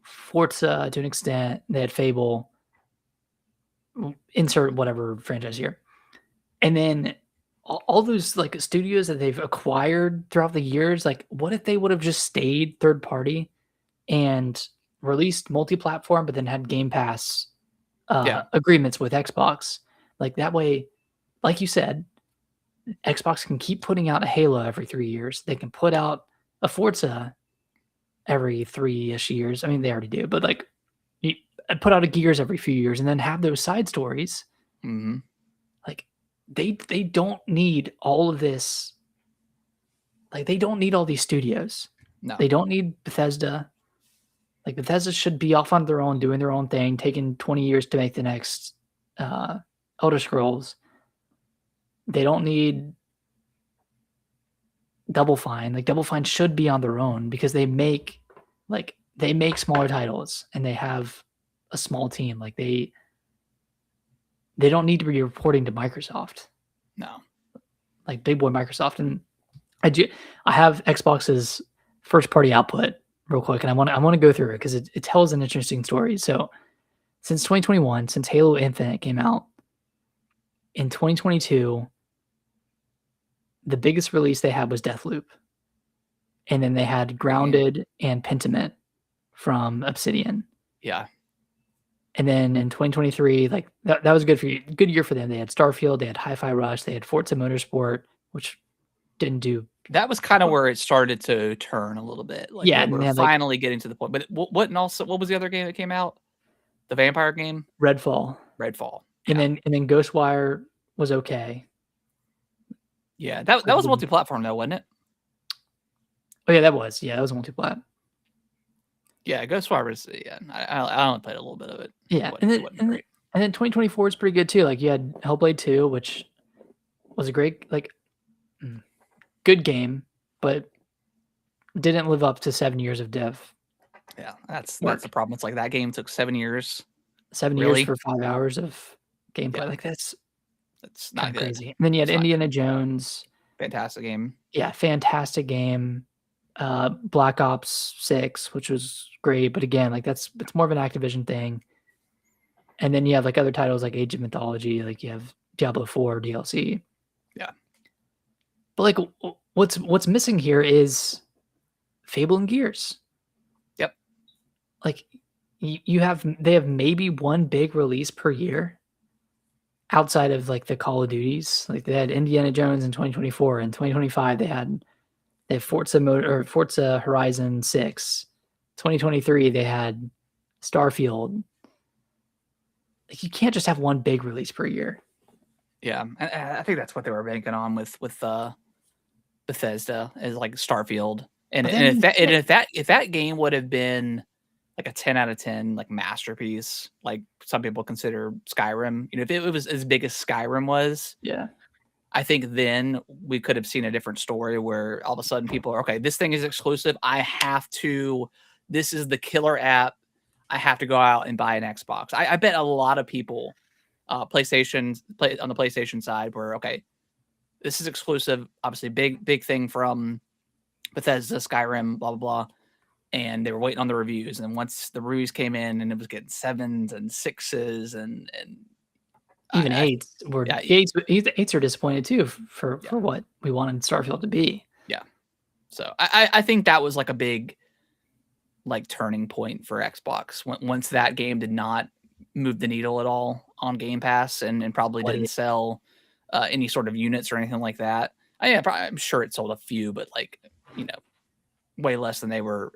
[SPEAKER 2] Forza to an extent. They had Fable. Insert whatever franchise here, and then all those like studios that they've acquired throughout the years. Like, what if they would have just stayed third party and released multi-platform, but then had Game Pass agreements with Xbox? Like that way, like you said, Xbox can keep putting out a Halo every 3 years. They can put out a Forza every 3-ish years. I mean, they already do, but like put out a Gears every few years, and then have those side stories.
[SPEAKER 1] Mm-hmm.
[SPEAKER 2] Like they don't need all of this. Like they don't need all these studios.
[SPEAKER 1] No,
[SPEAKER 2] they don't need Bethesda. Like Bethesda should be off on their own, doing their own thing, taking 20 years to make the next Elder Scrolls. They don't need Double Fine. Like Double Fine should be on their own, because they make smaller titles, and they have a small team. Like they don't need to be reporting to Microsoft.
[SPEAKER 1] No,
[SPEAKER 2] like big boy Microsoft. And I have Xbox's first party output real quick, and I want to go through it because it tells an interesting story. So since 2021, since Halo Infinite came out, in 2022, the biggest release they had was Deathloop. And then they had Grounded and Pentiment from Obsidian.
[SPEAKER 1] Yeah.
[SPEAKER 2] And then in 2023, like that was good year for them. They had Starfield, they had Hi-Fi Rush, they had Forza Motorsport, which didn't do.
[SPEAKER 1] That was kind of where it started to turn a little bit. Like,
[SPEAKER 2] yeah,
[SPEAKER 1] they were finally getting to the point. But what was the other game that came out? The vampire game?
[SPEAKER 2] Redfall.
[SPEAKER 1] Yeah.
[SPEAKER 2] And then Ghostwire was okay.
[SPEAKER 1] Yeah, that was multi-platform though, wasn't it?
[SPEAKER 2] Oh yeah, that was multi-plat.
[SPEAKER 1] Yeah, Ghostwire was. Yeah, I only played a little bit of it.
[SPEAKER 2] Yeah, and then 2024 is pretty good too. Like you had Hellblade 2, which was a great. Like Good game, but didn't live up to 7 years of dev.
[SPEAKER 1] Yeah, that's
[SPEAKER 2] Work.
[SPEAKER 1] the problem. It's like that game took 7 years.
[SPEAKER 2] 7 years
[SPEAKER 1] Really?
[SPEAKER 2] for 5 hours of gameplay.
[SPEAKER 1] Yeah.
[SPEAKER 2] Like, that's
[SPEAKER 1] It's
[SPEAKER 2] kind
[SPEAKER 1] not
[SPEAKER 2] of
[SPEAKER 1] good.
[SPEAKER 2] crazy. And then you had
[SPEAKER 1] It's not
[SPEAKER 2] Indiana
[SPEAKER 1] good.
[SPEAKER 2] Jones.
[SPEAKER 1] Fantastic game.
[SPEAKER 2] Yeah, fantastic game. Black Ops 6, which was great, but again, like it's more of an Activision thing. And then you have like other titles like Age of Mythology, like you have Diablo 4 DLC.
[SPEAKER 1] Yeah.
[SPEAKER 2] But like what's missing here is Fable and Gears.
[SPEAKER 1] Yep.
[SPEAKER 2] Like they have maybe one big release per year outside of like the Call of Duties. Like they had Indiana Jones in 2024, and 2025 they have Forza Horizon 6. 2023 they had Starfield. Like you can't just have one big release per year.
[SPEAKER 1] Yeah, and I think that's what they were banking on with Bethesda is like Starfield, and if that game would have been like a 10 out of 10 like masterpiece, like some people consider Skyrim, if it was as big as Skyrim was,
[SPEAKER 2] yeah,
[SPEAKER 1] I think then we could have seen a different story where all of a sudden people are okay. This thing is exclusive. This is the killer app. I have to go out and buy an Xbox. I bet a lot of people on the PlayStation side were okay. This is exclusive, obviously big thing from Bethesda, Skyrim, blah blah blah, and they were waiting on the reviews. And once the reviews came in, and it was getting 7s and 6s, and
[SPEAKER 2] even eights were eights are disappointed too for what we wanted Starfield to be.
[SPEAKER 1] Yeah, so I think that was like a big like turning point for Xbox once that game did not move the needle at all on Game Pass and probably didn't sell any sort of units or anything like that. I'm sure it sold a few, but like way less than they were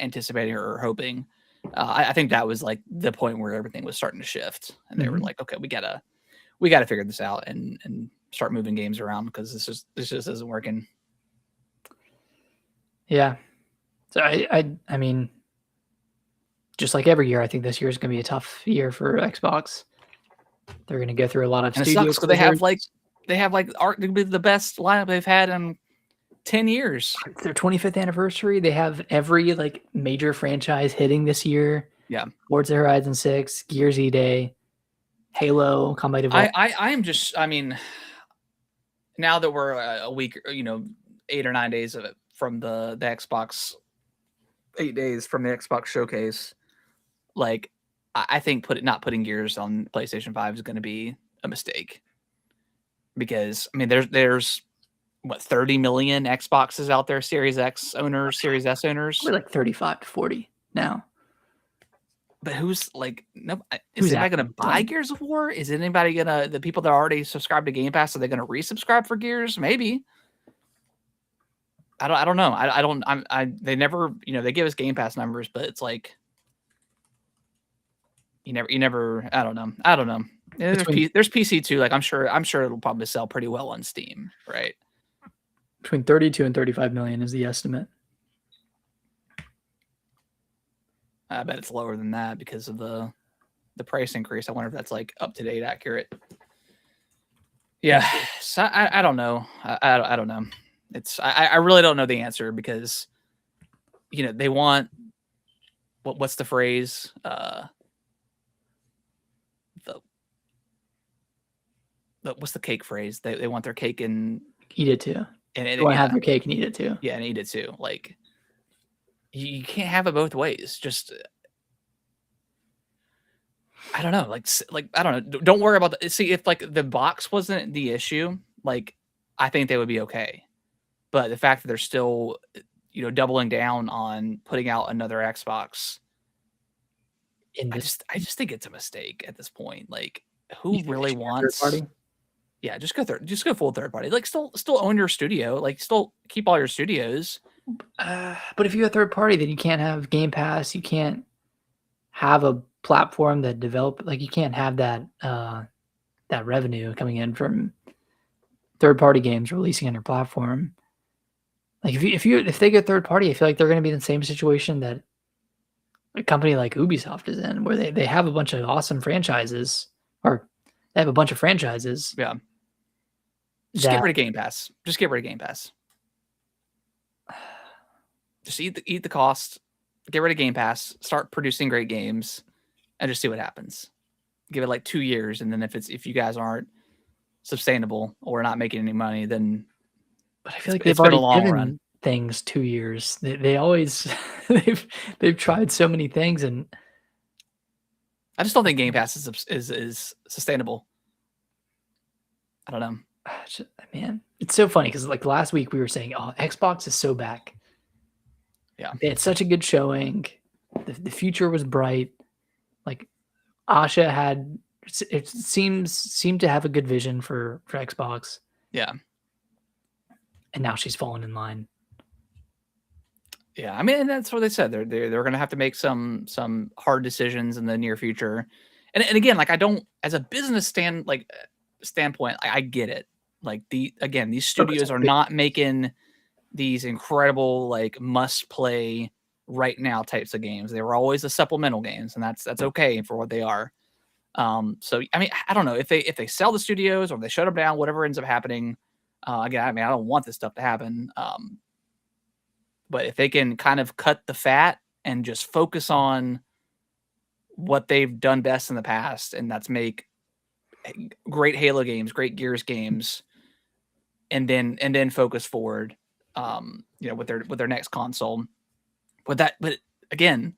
[SPEAKER 1] anticipating or hoping. I think that was like the point where everything was starting to shift, and they were like, okay, we gotta figure this out and start moving games around because this just isn't working.
[SPEAKER 2] Yeah. So I mean, just like every year, I think this year is going to be a tough year for Xbox. They're going to go through a lot of
[SPEAKER 1] and it sucks because they have arguably the best lineup they've had in 10 years.
[SPEAKER 2] It's their 25th anniversary. They have every like major franchise hitting this year.
[SPEAKER 1] Yeah.
[SPEAKER 2] Forza Horizon 6, Gears E-Day, Halo, Combat Evolved.
[SPEAKER 1] I am just, I mean, now that we're a week, 8 or 9 days of it from the Xbox, 8 days from the Xbox showcase, like I think not putting Gears on PlayStation 5 is going to be a mistake because I mean there's what 30 million Xboxes out there, Series X owners, Series S owners.
[SPEAKER 2] We're like 35 to 40 now.
[SPEAKER 1] But who's like is anybody going to buy Gears of War? Is anybody the people that are already subscribed to Game Pass, are they going to resubscribe for Gears? Maybe. I don't know. They never, they give us Game Pass numbers, but it's like you never I don't know. There's PC too. Like I'm sure it'll probably sell pretty well on Steam, right?
[SPEAKER 2] Between 32 and 35 million is the estimate.
[SPEAKER 1] I bet it's lower than that because of the price increase. I wonder if that's like up to date, accurate. Yeah, so I don't know. I don't know. I really don't know the answer because they want what's the phrase? What's the cake phrase? They want their cake and
[SPEAKER 2] eat it too.
[SPEAKER 1] And
[SPEAKER 2] they want to have their cake and eat it too.
[SPEAKER 1] Yeah, and eat it too. Like you can't have it both ways. Just I don't know. Like I don't know. Don't worry about see if like the box wasn't the issue. Like I think they would be okay. But the fact that they're still, doubling down on putting out another Xbox, I just think it's a mistake at this point. Like, who really wants?
[SPEAKER 2] Third party?
[SPEAKER 1] Yeah, just go full third party. Like, still own your studio. Like, still keep all your studios.
[SPEAKER 2] But if you're a third party, then you can't have Game Pass. You can't have a platform that you can't have that that revenue coming in from third party games releasing on your platform. Like if they get third party, I feel like they're going to be in the same situation that a company like Ubisoft is in, where they have a bunch of awesome franchises, or they have a bunch of franchises.
[SPEAKER 1] Yeah. Just get rid of Game Pass. Just get rid of Game Pass. Just eat the cost. Get rid of Game Pass. Start producing great games, and just see what happens. Give it like 2 years, and then if you guys aren't sustainable or not making any money, then.
[SPEAKER 2] But I feel like they've already given things 2 years. They always they've tried so many things, and
[SPEAKER 1] I just don't think Game Pass is sustainable. I don't know.
[SPEAKER 2] Man, it's so funny because like last week we were saying, oh, Xbox is so back.
[SPEAKER 1] Yeah,
[SPEAKER 2] they had such a good showing. The future was bright. Like Asha had, it seemed to have a good vision for Xbox.
[SPEAKER 1] Yeah,
[SPEAKER 2] and now she's fallen in line.
[SPEAKER 1] Yeah, I mean, that's what they said. They're going to have to make some hard decisions in the near future. And again, like I don't, as a business standpoint, I get it. Like these studios are not making these incredible like must play right now types of games. They were always the supplemental games, and that's okay for what they are. So I mean, I don't know if they sell the studios or they shut them down, whatever ends up happening. Again, I mean, I don't want this stuff to happen. But if they can kind of cut the fat and just focus on what they've done best in the past, and that's make great Halo games, great Gears games, and then focus forward, with their next console. But again,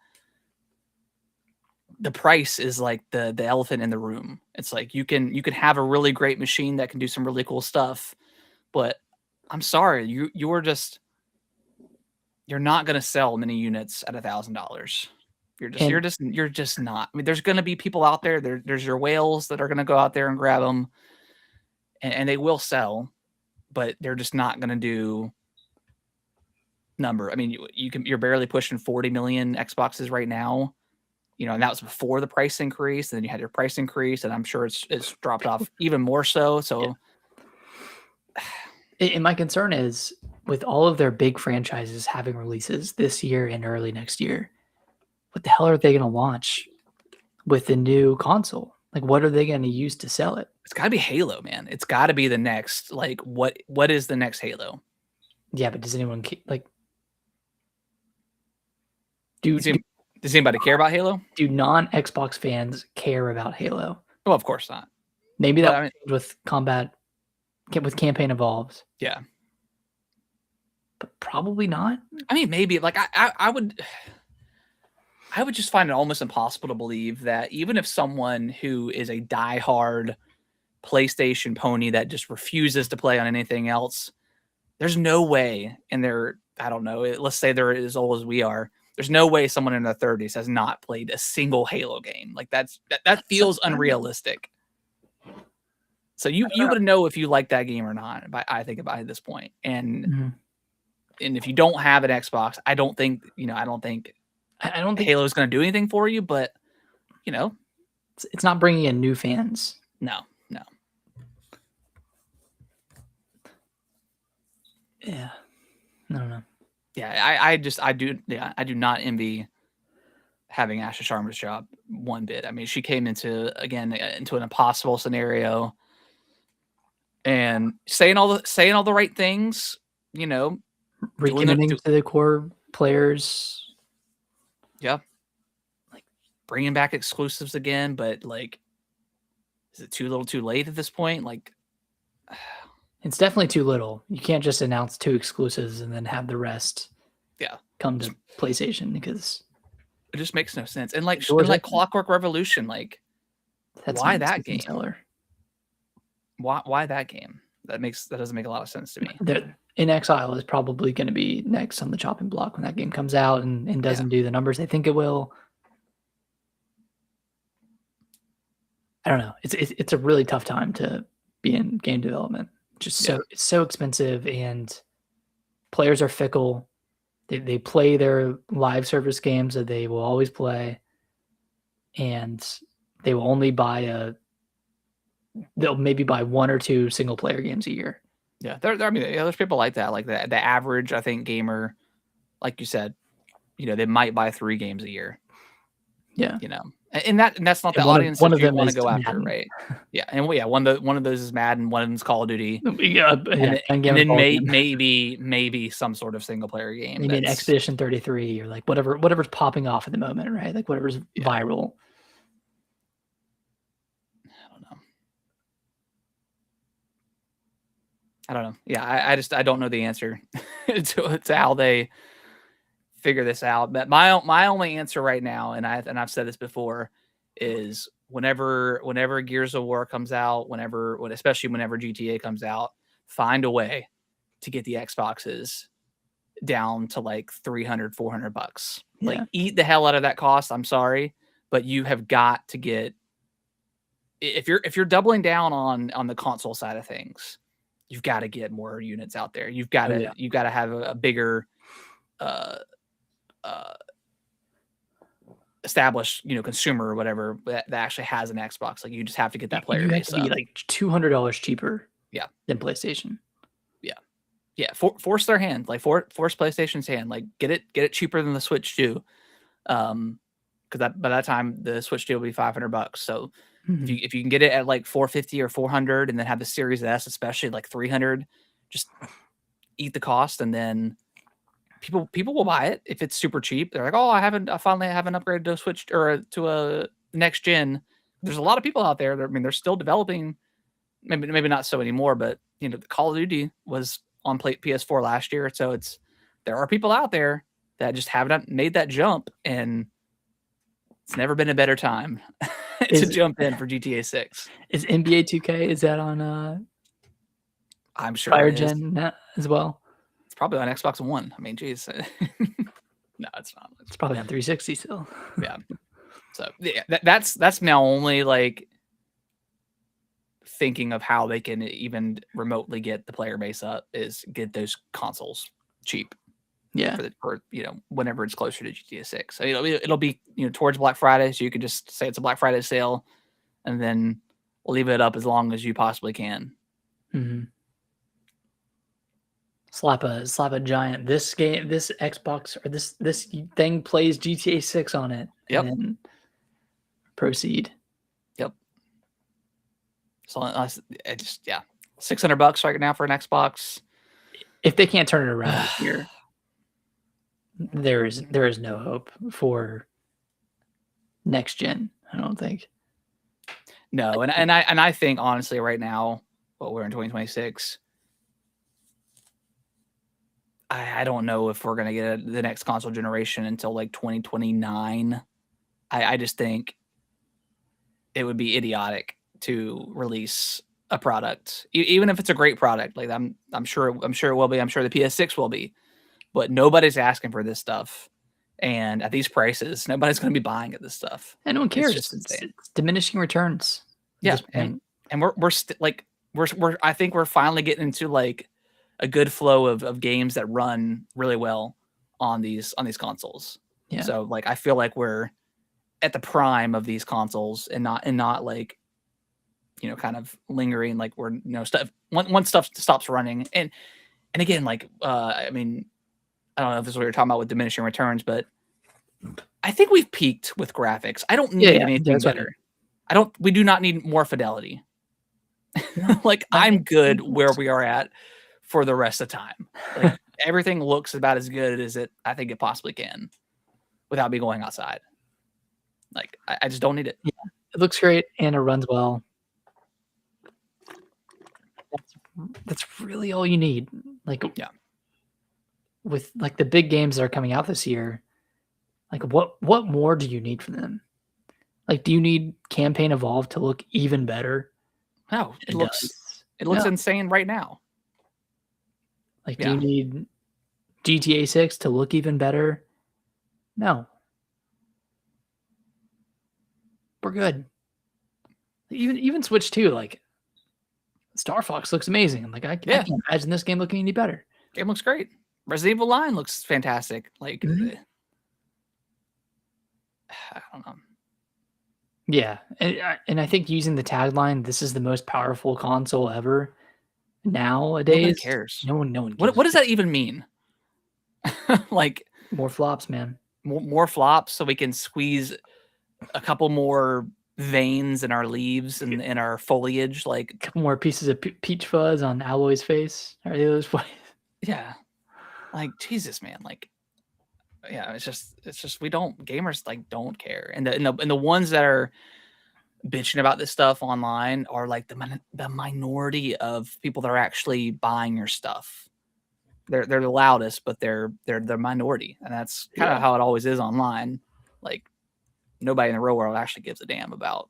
[SPEAKER 1] the price is like the elephant in the room. It's like you can have a really great machine that can do some really cool stuff, but I'm sorry, you're not going to sell many units at $1,000. You're just not. I mean, there's going to be people out there. There's your whales that are going to go out there and grab them, and they will sell, but they're just not going to do number. I mean, you're barely pushing 40 million Xboxes right now, and that was before the price increase. And then you had your price increase, and I'm sure it's dropped off even more so. So,
[SPEAKER 2] and my concern is with all of their big franchises having releases this year and early next year, what the hell are they going to launch with the new console? Like, what are they going to use to sell it?
[SPEAKER 1] It's got to be Halo, man. It's got to be the next, like, what is the next Halo?
[SPEAKER 2] Yeah, but does anyone like?
[SPEAKER 1] Does anybody care about Halo?
[SPEAKER 2] Do non-Xbox fans care about Halo?
[SPEAKER 1] Well, of course not.
[SPEAKER 2] Maybe that with Campaign Evolved.
[SPEAKER 1] Yeah.
[SPEAKER 2] But probably not.
[SPEAKER 1] I mean, maybe like I would just find it almost impossible to believe that even if someone who is a diehard PlayStation pony that just refuses to play on anything else, there's no way in their, I don't know, let's say they're as old as we are, there's no way someone in their 30s has not played a single Halo game. Like that feels unrealistic. So you would know if you like that game or not, I think about it at this point. And and if you don't have an Xbox, I don't think Halo is going to do anything for you, but
[SPEAKER 2] it's not bringing in new fans.
[SPEAKER 1] No.
[SPEAKER 2] Yeah. I don't know.
[SPEAKER 1] Yeah, I do not envy having Asha Sharma's job one bit. I mean, she came into an impossible scenario and saying all the right things,
[SPEAKER 2] recommitting to the core players.
[SPEAKER 1] Yeah. Like bringing back exclusives again, but like, is it too little too late at this point? Like,
[SPEAKER 2] it's definitely too little. You can't just announce 2 exclusives and then have the rest come to PlayStation, because
[SPEAKER 1] it just makes no sense. And like Clockwork Revolution, like why that game? Why that game? That doesn't make a lot of sense to me.
[SPEAKER 2] In Exile is probably going to be next on the chopping block when that game comes out and doesn't do the numbers they think it will. I don't know. It's a really tough time to be in game development. It's so expensive, and players are fickle. They play their live service games that they will always play, and they will only they'll maybe buy 1 or 2 single player games a year.
[SPEAKER 1] Yeah, there's people like that. Like the average, I think, gamer, like you said, they might buy 3 games a year.
[SPEAKER 2] Yeah,
[SPEAKER 1] And that's not the
[SPEAKER 2] And
[SPEAKER 1] audience
[SPEAKER 2] one
[SPEAKER 1] that
[SPEAKER 2] of
[SPEAKER 1] you
[SPEAKER 2] them
[SPEAKER 1] want to
[SPEAKER 2] is
[SPEAKER 1] go after,
[SPEAKER 2] Madden.
[SPEAKER 1] right? Yeah, and one of those is Madden, one of them is Call of Duty,
[SPEAKER 2] Yeah,
[SPEAKER 1] and
[SPEAKER 2] Endgame and
[SPEAKER 1] then
[SPEAKER 2] ball game.
[SPEAKER 1] maybe some sort of single player game
[SPEAKER 2] Maybe an
[SPEAKER 1] that's
[SPEAKER 2] Expedition 33 or like whatever's popping off at the moment, right? Like whatever's
[SPEAKER 1] yeah.
[SPEAKER 2] viral.
[SPEAKER 1] I don't know. Yeah, I don't know the answer to how they figure this out. But my only answer right now, and I've said this before, is whenever Gears of War comes out, especially whenever GTA comes out, find a way to get the Xboxes down to like 300, $400. Like
[SPEAKER 2] Yeah.
[SPEAKER 1] eat the hell out of that cost. I'm sorry, but you have got to get, if you're doubling down on the console side of things, you've got to get more units out there. You've got to have a bigger uh established, consumer or whatever that actually has an Xbox. Like you just have to get that player
[SPEAKER 2] You have
[SPEAKER 1] base
[SPEAKER 2] to be
[SPEAKER 1] up.
[SPEAKER 2] like $200 cheaper.
[SPEAKER 1] Yeah.
[SPEAKER 2] Than PlayStation.
[SPEAKER 1] Yeah. Force their hand, like force PlayStation's hand, like get it cheaper than the Switch too. Because by that time the Switch 2 will be $500. So if you can get it at like 450 or 400, and then have the Series S, especially like 300, just eat the cost, and then people will buy it if it's super cheap. They're like, oh, I finally haven't upgraded to a Switch or to a next gen. There's a lot of people out there. They're still developing. Maybe not so anymore, but the Call of Duty was on PS4 last year, so there are people out there that just haven't made that jump, and it's never been a better time to jump in for GTA 6.
[SPEAKER 2] Is NBA 2K, is that on
[SPEAKER 1] I'm sure
[SPEAKER 2] prior
[SPEAKER 1] it is.
[SPEAKER 2] gen as well?
[SPEAKER 1] It's probably on Xbox One. I mean, geez. No, it's not.
[SPEAKER 2] It's probably on 360 still.
[SPEAKER 1] Yeah. So yeah, that's now only like thinking of how they can even remotely get the player base up is get those consoles cheap.
[SPEAKER 2] Yeah.
[SPEAKER 1] For whenever it's closer to GTA 6. So it'll be towards Black Friday, so you can just say it's a Black Friday sale, and then leave it up as long as you possibly can.
[SPEAKER 2] Mm-hmm. Slap a giant. This Xbox or this thing plays GTA 6 on it.
[SPEAKER 1] Yep.
[SPEAKER 2] And then proceed.
[SPEAKER 1] Yep. So it just $600 right now for an Xbox.
[SPEAKER 2] If they can't turn it around this year, there is no hope for next gen. I don't think.
[SPEAKER 1] No, and I think honestly right now, we're in 2026. I don't know if we're gonna get the next console generation until like 2029. I just think it would be idiotic to release a product, even if it's a great product. Like I'm sure it will be. I'm sure the PS6 will be, but nobody's asking for this stuff, and at these prices, nobody's going to be buying this stuff.
[SPEAKER 2] And no one cares.
[SPEAKER 1] It's just insane.
[SPEAKER 2] It's diminishing returns.
[SPEAKER 1] Yeah, and we're I think we're finally getting into like a good flow of games that run really well on these consoles.
[SPEAKER 2] Yeah.
[SPEAKER 1] So like I feel like we're at the prime of these consoles, and not like kind of lingering like we're stuff once stuff stops running. And again, like I mean, I don't know if this is what you're talking about with diminishing returns, but I think we've peaked with graphics. I don't need anything better. We do not need more fidelity. Like I'm good where we are at for the rest of the time. Like everything looks about as good as I think it possibly can without me going outside. Like I just don't need it.
[SPEAKER 2] Yeah, it looks great and it runs well. That's really all you need. Like with like the big games that are coming out this year, like what more do you need from them? Like, do you need Campaign Evolved to look even better?
[SPEAKER 1] No, it looks insane right now.
[SPEAKER 2] Like, do you need GTA 6 to look even better? No. We're good. Even Switch 2, like Star Fox looks amazing. Like I can't imagine this game looking any better.
[SPEAKER 1] Game looks great. Resident Evil line looks fantastic. Like I don't know.
[SPEAKER 2] Yeah, and I think using the tagline, "This is the most powerful console ever." Nowadays,
[SPEAKER 1] nobody cares.
[SPEAKER 2] No one cares.
[SPEAKER 1] What does that even mean? Like
[SPEAKER 2] more flops, man.
[SPEAKER 1] More flops, so we can squeeze a couple more veins in our leaves and in our foliage, like
[SPEAKER 2] A couple more pieces of peach fuzz on Alloy's face. Are they those boys?
[SPEAKER 1] yeah, like Jesus, man, like yeah, it's just we don't gamers like don't care, and the ones that are bitching about this stuff online are like the minority of people that are actually buying your stuff. They're the loudest, but they're the minority, and that's kind of how it always is online. Like nobody in the real world actually gives a damn about.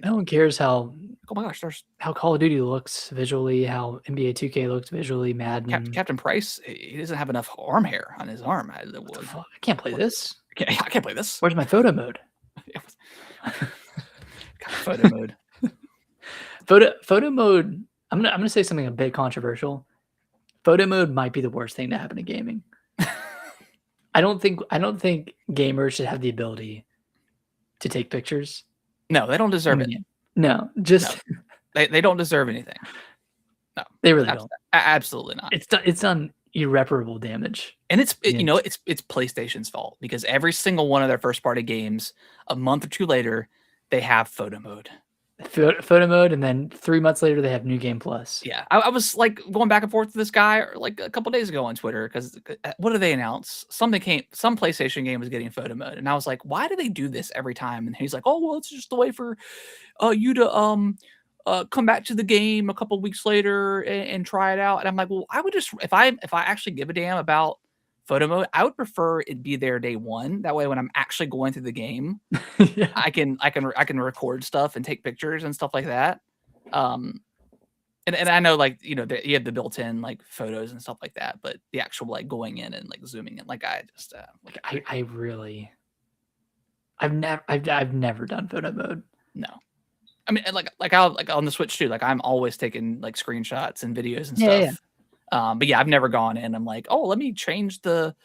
[SPEAKER 2] No one cares how.
[SPEAKER 1] Oh my gosh, there's
[SPEAKER 2] how Call of Duty looks visually, how NBA 2K looks visually, Madden.
[SPEAKER 1] Captain Price. He doesn't have enough arm hair on his arm.
[SPEAKER 2] I can't play this.
[SPEAKER 1] I can't play this.
[SPEAKER 2] Where's my photo mode?
[SPEAKER 1] Photo mode.
[SPEAKER 2] Photo mode. I'm gonna say something a bit controversial. Photo mode might be the worst thing to happen to gaming. I don't think gamers should have the ability to take pictures.
[SPEAKER 1] No, they don't deserve it.
[SPEAKER 2] No, just
[SPEAKER 1] no. They don't deserve anything. No,
[SPEAKER 2] they really don't.
[SPEAKER 1] Absolutely not.
[SPEAKER 2] It's done irreparable damage,
[SPEAKER 1] and it's PlayStation's fault because every single one of their first party games, a month or two later, they have photo mode.
[SPEAKER 2] Photo mode, and then 3 months later they have New Game Plus.
[SPEAKER 1] Yeah, I was like going back and forth with this guy like a couple days ago on Twitter because what did they announce? Some PlayStation game was getting photo mode, and I was like, why do they do this every time? And he's like, oh well, it's just the way for you to come back to the game a couple weeks later and try it out. And I'm like, well, I would just if I actually give a damn about photo mode, I would prefer it be there day one. That way, when I'm actually going through the game,
[SPEAKER 2] yeah.
[SPEAKER 1] I can record stuff and take pictures and stuff like that. And I know like you have the built-in like photos and stuff like that, but the actual like going in and like zooming in, like I just
[SPEAKER 2] I've never done photo mode.
[SPEAKER 1] No. I mean, like I'll like on the Switch too. Like I'm always taking like screenshots and videos and stuff.
[SPEAKER 2] Yeah.
[SPEAKER 1] But yeah, I've never gone in. I'm like, oh, let me change the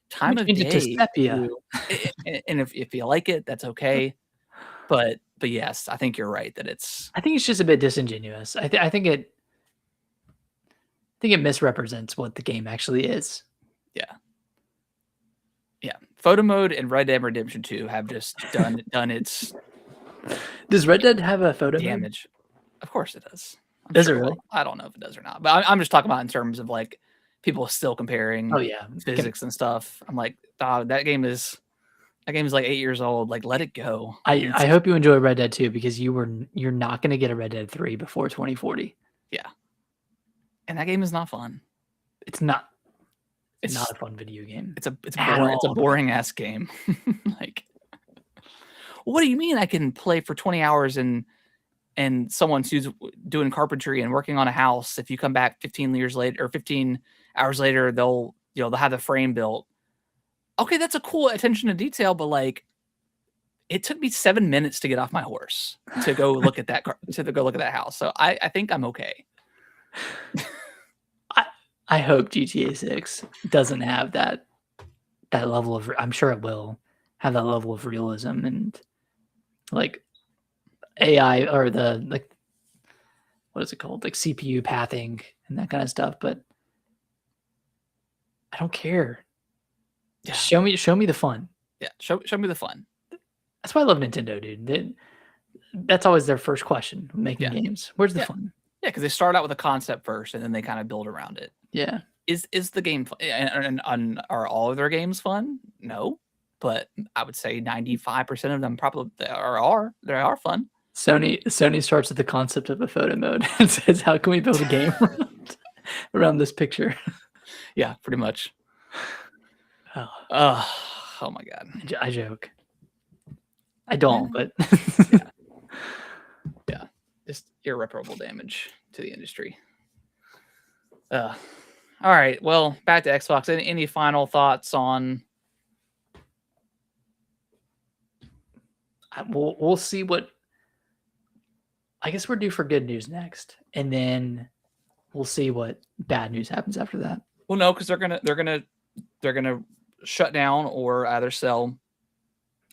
[SPEAKER 1] time of day
[SPEAKER 2] to sepia.
[SPEAKER 1] And if you like it, that's okay. But yes, I think you're right that
[SPEAKER 2] I think it's just a bit disingenuous. I think it misrepresents what the game actually is.
[SPEAKER 1] Yeah. Photo mode and Red Dead Redemption 2 have just done its.
[SPEAKER 2] Does Red Dead have a photo
[SPEAKER 1] damage?
[SPEAKER 2] Mode?
[SPEAKER 1] Of course it does.
[SPEAKER 2] Does it really?
[SPEAKER 1] I don't know if it does or not, but I'm just talking about in terms of like people still comparing.
[SPEAKER 2] Oh yeah,
[SPEAKER 1] physics and stuff. I'm like, that game is like 8 years old. Like, let it go.
[SPEAKER 2] I hope you enjoy Red Dead 2 because you're not going to get a Red Dead 3 before 2040.
[SPEAKER 1] Yeah, and that game is not fun.
[SPEAKER 2] It's not. It's not a fun video game.
[SPEAKER 1] It's a boring ass game. Like, what do you mean I can play for 20 hours and someone who's doing carpentry and working on a house, if you come back 15 years later or 15 hours later, they'll have the frame built. Okay, that's a cool attention to detail, but like, it took me 7 minutes to get off my horse to go look at that house. So I think I'm okay.
[SPEAKER 2] I hope GTA 6 doesn't have that level of. I'm sure it will have that level of realism and like AI or the like. What is it called? Like CPU pathing and that kind of stuff. But I don't care.
[SPEAKER 1] Yeah.
[SPEAKER 2] Show me the fun.
[SPEAKER 1] Yeah, show me the fun.
[SPEAKER 2] That's why I love Nintendo, dude. That's always their first question when making games. Where's the fun?
[SPEAKER 1] Yeah, because they start out with a concept first, and then they kind of build around it.
[SPEAKER 2] Yeah.
[SPEAKER 1] Is the game fun? And are all of their games fun? No, but I would say 95% of them probably are fun.
[SPEAKER 2] Sony starts with the concept of a photo mode and says, "How can we build a game around this picture?"
[SPEAKER 1] Yeah, pretty much.
[SPEAKER 2] Oh
[SPEAKER 1] my god!
[SPEAKER 2] I joke. I don't, but
[SPEAKER 1] yeah, just irreparable damage to the industry. All right, well, back to Xbox. Any final thoughts on?
[SPEAKER 2] We'll see what. I guess we're due for good news next, and then we'll see what bad news happens after that.
[SPEAKER 1] Well, no, because they're gonna shut down or either sell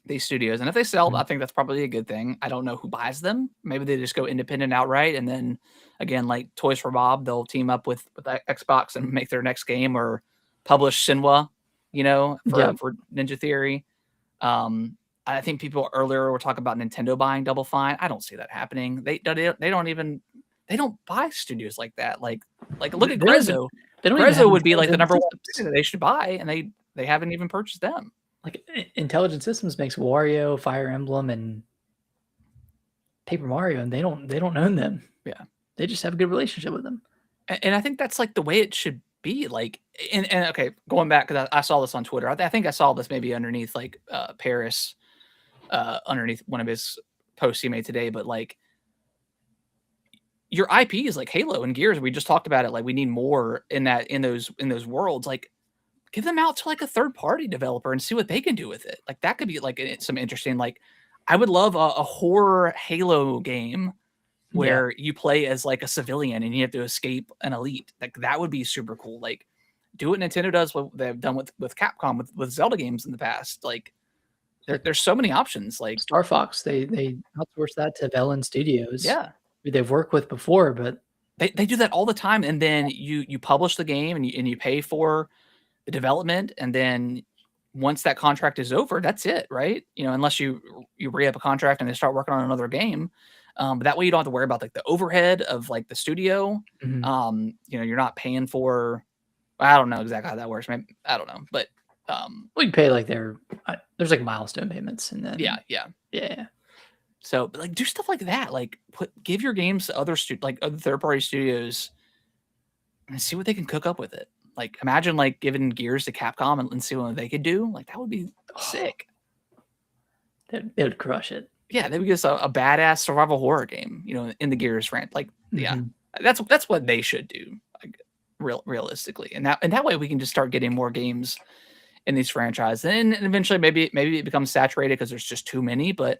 [SPEAKER 1] these studios, and if they sell, I think that's probably a good thing. I don't know who buys them. Maybe they just go independent outright, and then again, like Toys for Bob, they'll team up with Xbox and make their next game or publish Sinwa, for Ninja Theory. I think people earlier were talking about Nintendo buying Double Fine. I don't see that happening. They don't buy studios like that. Like look at Grezzo.
[SPEAKER 2] They don't even have
[SPEAKER 1] Grezzo would be like the
[SPEAKER 2] intelligent
[SPEAKER 1] number one
[SPEAKER 2] systems.
[SPEAKER 1] studio that they should buy, and they haven't even purchased them.
[SPEAKER 2] Like Intelligent Systems makes Wario, Fire Emblem, and Paper Mario, and they don't own them.
[SPEAKER 1] Yeah.
[SPEAKER 2] They just have a good relationship with them.
[SPEAKER 1] And I think that's like the way it should be. Like, and okay, going back, because I saw this on Twitter. I think I saw this maybe underneath like Paris, underneath one of his posts he made today. But like, your IP is like Halo and Gears. We just talked about it. Like, we need more in those worlds. Like, give them out to like a third party developer and see what they can do with it. Like, that could be like some interesting. Like, I would love a horror Halo game where you play as like a civilian and you have to escape an elite. Like, that would be super cool. Like, do what Nintendo does, what they've done with Capcom with Zelda games in the past. Like, there's so many options. Like
[SPEAKER 2] Star Fox, they outsourced that to Velen Studios.
[SPEAKER 1] Yeah,
[SPEAKER 2] who they've worked with before, but
[SPEAKER 1] they do that all the time. And then you publish the game and you pay for the development, and then once that contract is over, that's it, right? You know, unless you re-up a contract and they start working on another game. But that way you don't have to worry about like the overhead of like the studio.
[SPEAKER 2] Mhm.
[SPEAKER 1] You know, you're not paying for, I don't know exactly how that works. Maybe, I don't know, but
[SPEAKER 2] well, you pay like there's like milestone payments, and then
[SPEAKER 1] yeah. So, but like, do stuff like that. Like, give your games to other other third-party studios, and see what they can cook up with it. Like, imagine like giving Gears to Capcom and see what they could do. Like, that would be sick.
[SPEAKER 2] They would crush it.
[SPEAKER 1] Yeah, they would give us a badass survival horror game, you know, in the Gears franchise. Like, yeah, that's what they should do, like, realistically. And that way we can just start getting more games in these franchises, and eventually maybe it becomes saturated because there's just too many. But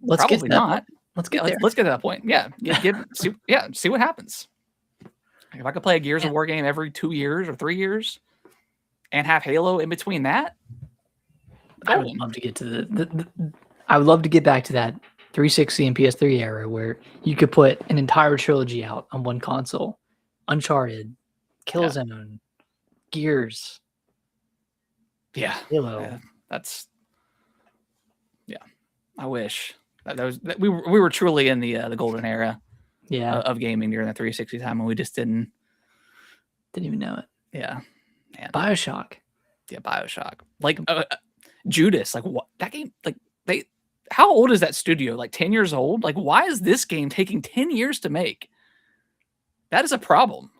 [SPEAKER 2] let's
[SPEAKER 1] probably
[SPEAKER 2] get
[SPEAKER 1] not.
[SPEAKER 2] Let's get there.
[SPEAKER 1] Let's get to that point. Yeah, see what happens. If I could play a Gears of War game every 2 years or 3 years, and have Halo in between that,
[SPEAKER 2] I would love to get to I would love to get back to that 360 and PS3 era where you could put an entire trilogy out on one console. Uncharted, Killzone, Gears.
[SPEAKER 1] Yeah.
[SPEAKER 2] Halo.
[SPEAKER 1] I wish we were truly in the golden era of gaming during the 360 time, and we just didn't
[SPEAKER 2] even know it.
[SPEAKER 1] Yeah. Man.
[SPEAKER 2] BioShock.
[SPEAKER 1] Yeah, BioShock. Like Judas, like what that game, like how old is that studio? Like 10 years old? Like, why is this game taking 10 years to make? That is a problem.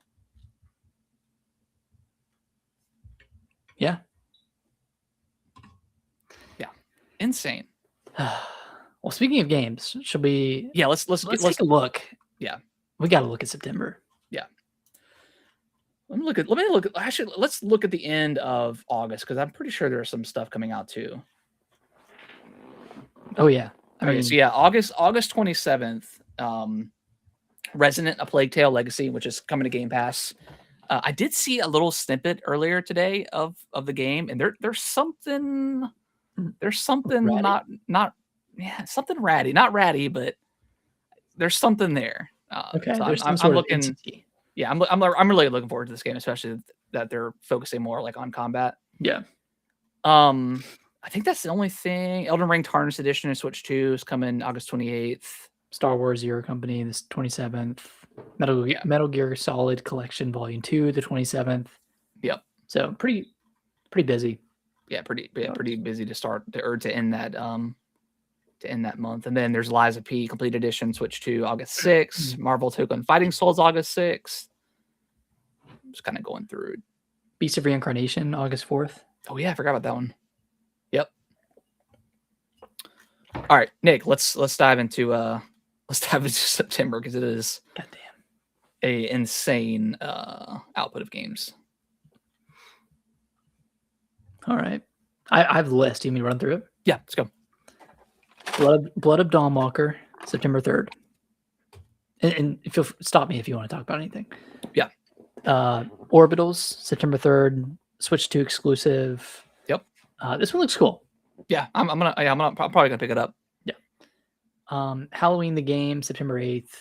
[SPEAKER 2] Yeah.
[SPEAKER 1] Yeah. Insane.
[SPEAKER 2] Well, speaking of games, should we
[SPEAKER 1] let's
[SPEAKER 2] take a look.
[SPEAKER 1] Yeah.
[SPEAKER 2] We gotta look at September.
[SPEAKER 1] Yeah. Let me look at actually let's look at the end of August, because I'm pretty sure there's some stuff coming out too.
[SPEAKER 2] Oh yeah.
[SPEAKER 1] I mean, so yeah, August 27th, Resident: A Plague Tale Legacy, which is coming to Game Pass. I did see a little snippet earlier today of the game, and there's something
[SPEAKER 2] ratty?
[SPEAKER 1] not something ratty, not ratty, but there's something there.
[SPEAKER 2] Okay,
[SPEAKER 1] so
[SPEAKER 2] there's
[SPEAKER 1] I'm
[SPEAKER 2] some sort
[SPEAKER 1] looking.
[SPEAKER 2] of entity.
[SPEAKER 1] Yeah, I'm really looking forward to this game, especially that they're focusing more like on combat.
[SPEAKER 2] Yeah.
[SPEAKER 1] I think that's the only thing. Elden Ring Tarnished Edition and Switch 2 is coming August 28th.
[SPEAKER 2] Star Wars Zero Company, this 27th. Metal Gear Solid Collection Volume 2, the 27th.
[SPEAKER 1] Yep.
[SPEAKER 2] So pretty busy.
[SPEAKER 1] Yeah, pretty busy to end that month. And then there's Lies of P Complete Edition Switch 2 August 6th. Marvel Token Fighting Souls August 6th. Just kind of going through.
[SPEAKER 2] Beast of Reincarnation August 4th.
[SPEAKER 1] Oh yeah, I forgot about that one. Yep. All right, Nick, let's dive into September, because it is a insane output of games. All
[SPEAKER 2] right. I have the list. Do you want me to run through it?
[SPEAKER 1] Yeah, let's go.
[SPEAKER 2] Blood of Dawnwalker, September 3rd. And stop me if you want to talk about anything.
[SPEAKER 1] Yeah.
[SPEAKER 2] Orbitals, September 3rd. Switch 2 exclusive.
[SPEAKER 1] Yep.
[SPEAKER 2] This one looks cool.
[SPEAKER 1] Yeah, I'm probably gonna pick it up.
[SPEAKER 2] Yeah. Halloween the game, September 8th.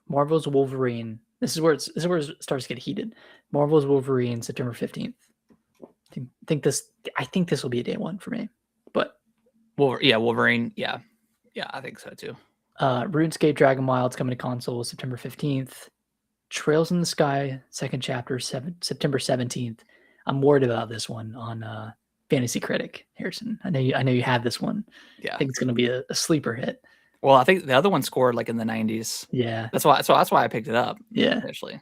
[SPEAKER 2] Marvel's Wolverine. This is where it starts to get heated. Marvel's Wolverine, September 15th. I think this will be a day one for me. But
[SPEAKER 1] Wolverine. Yeah, I think so too.
[SPEAKER 2] RuneScape Dragon Wild's coming to console September 15th. Trails in the Sky, second chapter, September 17th. I'm worried about this one on Fantasy Critic, Harrison. I know you have this one.
[SPEAKER 1] Yeah,
[SPEAKER 2] I think it's going to be a sleeper hit.
[SPEAKER 1] Well, I think the other one scored like in the 90s.
[SPEAKER 2] Yeah,
[SPEAKER 1] that's why I picked it up.
[SPEAKER 2] Yeah,
[SPEAKER 1] initially.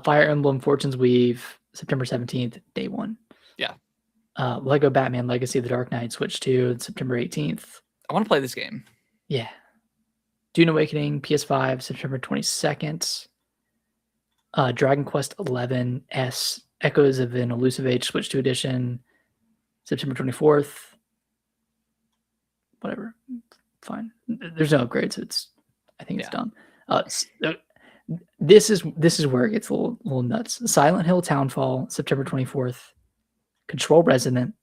[SPEAKER 2] Fire Emblem Fortune's Weave, September 17th, day one.
[SPEAKER 1] Yeah.
[SPEAKER 2] Lego Batman Legacy of the Dark Knight Switch 2, September 18th.
[SPEAKER 1] I want to play this game.
[SPEAKER 2] Yeah. Dune Awakening, PS5, September 22nd. Dragon Quest 11S, Echoes of an Elusive Age Switch 2 edition, September 24th. Whatever. Fine. There's no upgrades. I think it's dumb. This is where it gets a little nuts. Silent Hill Townfall, September 24th. Control Resonant,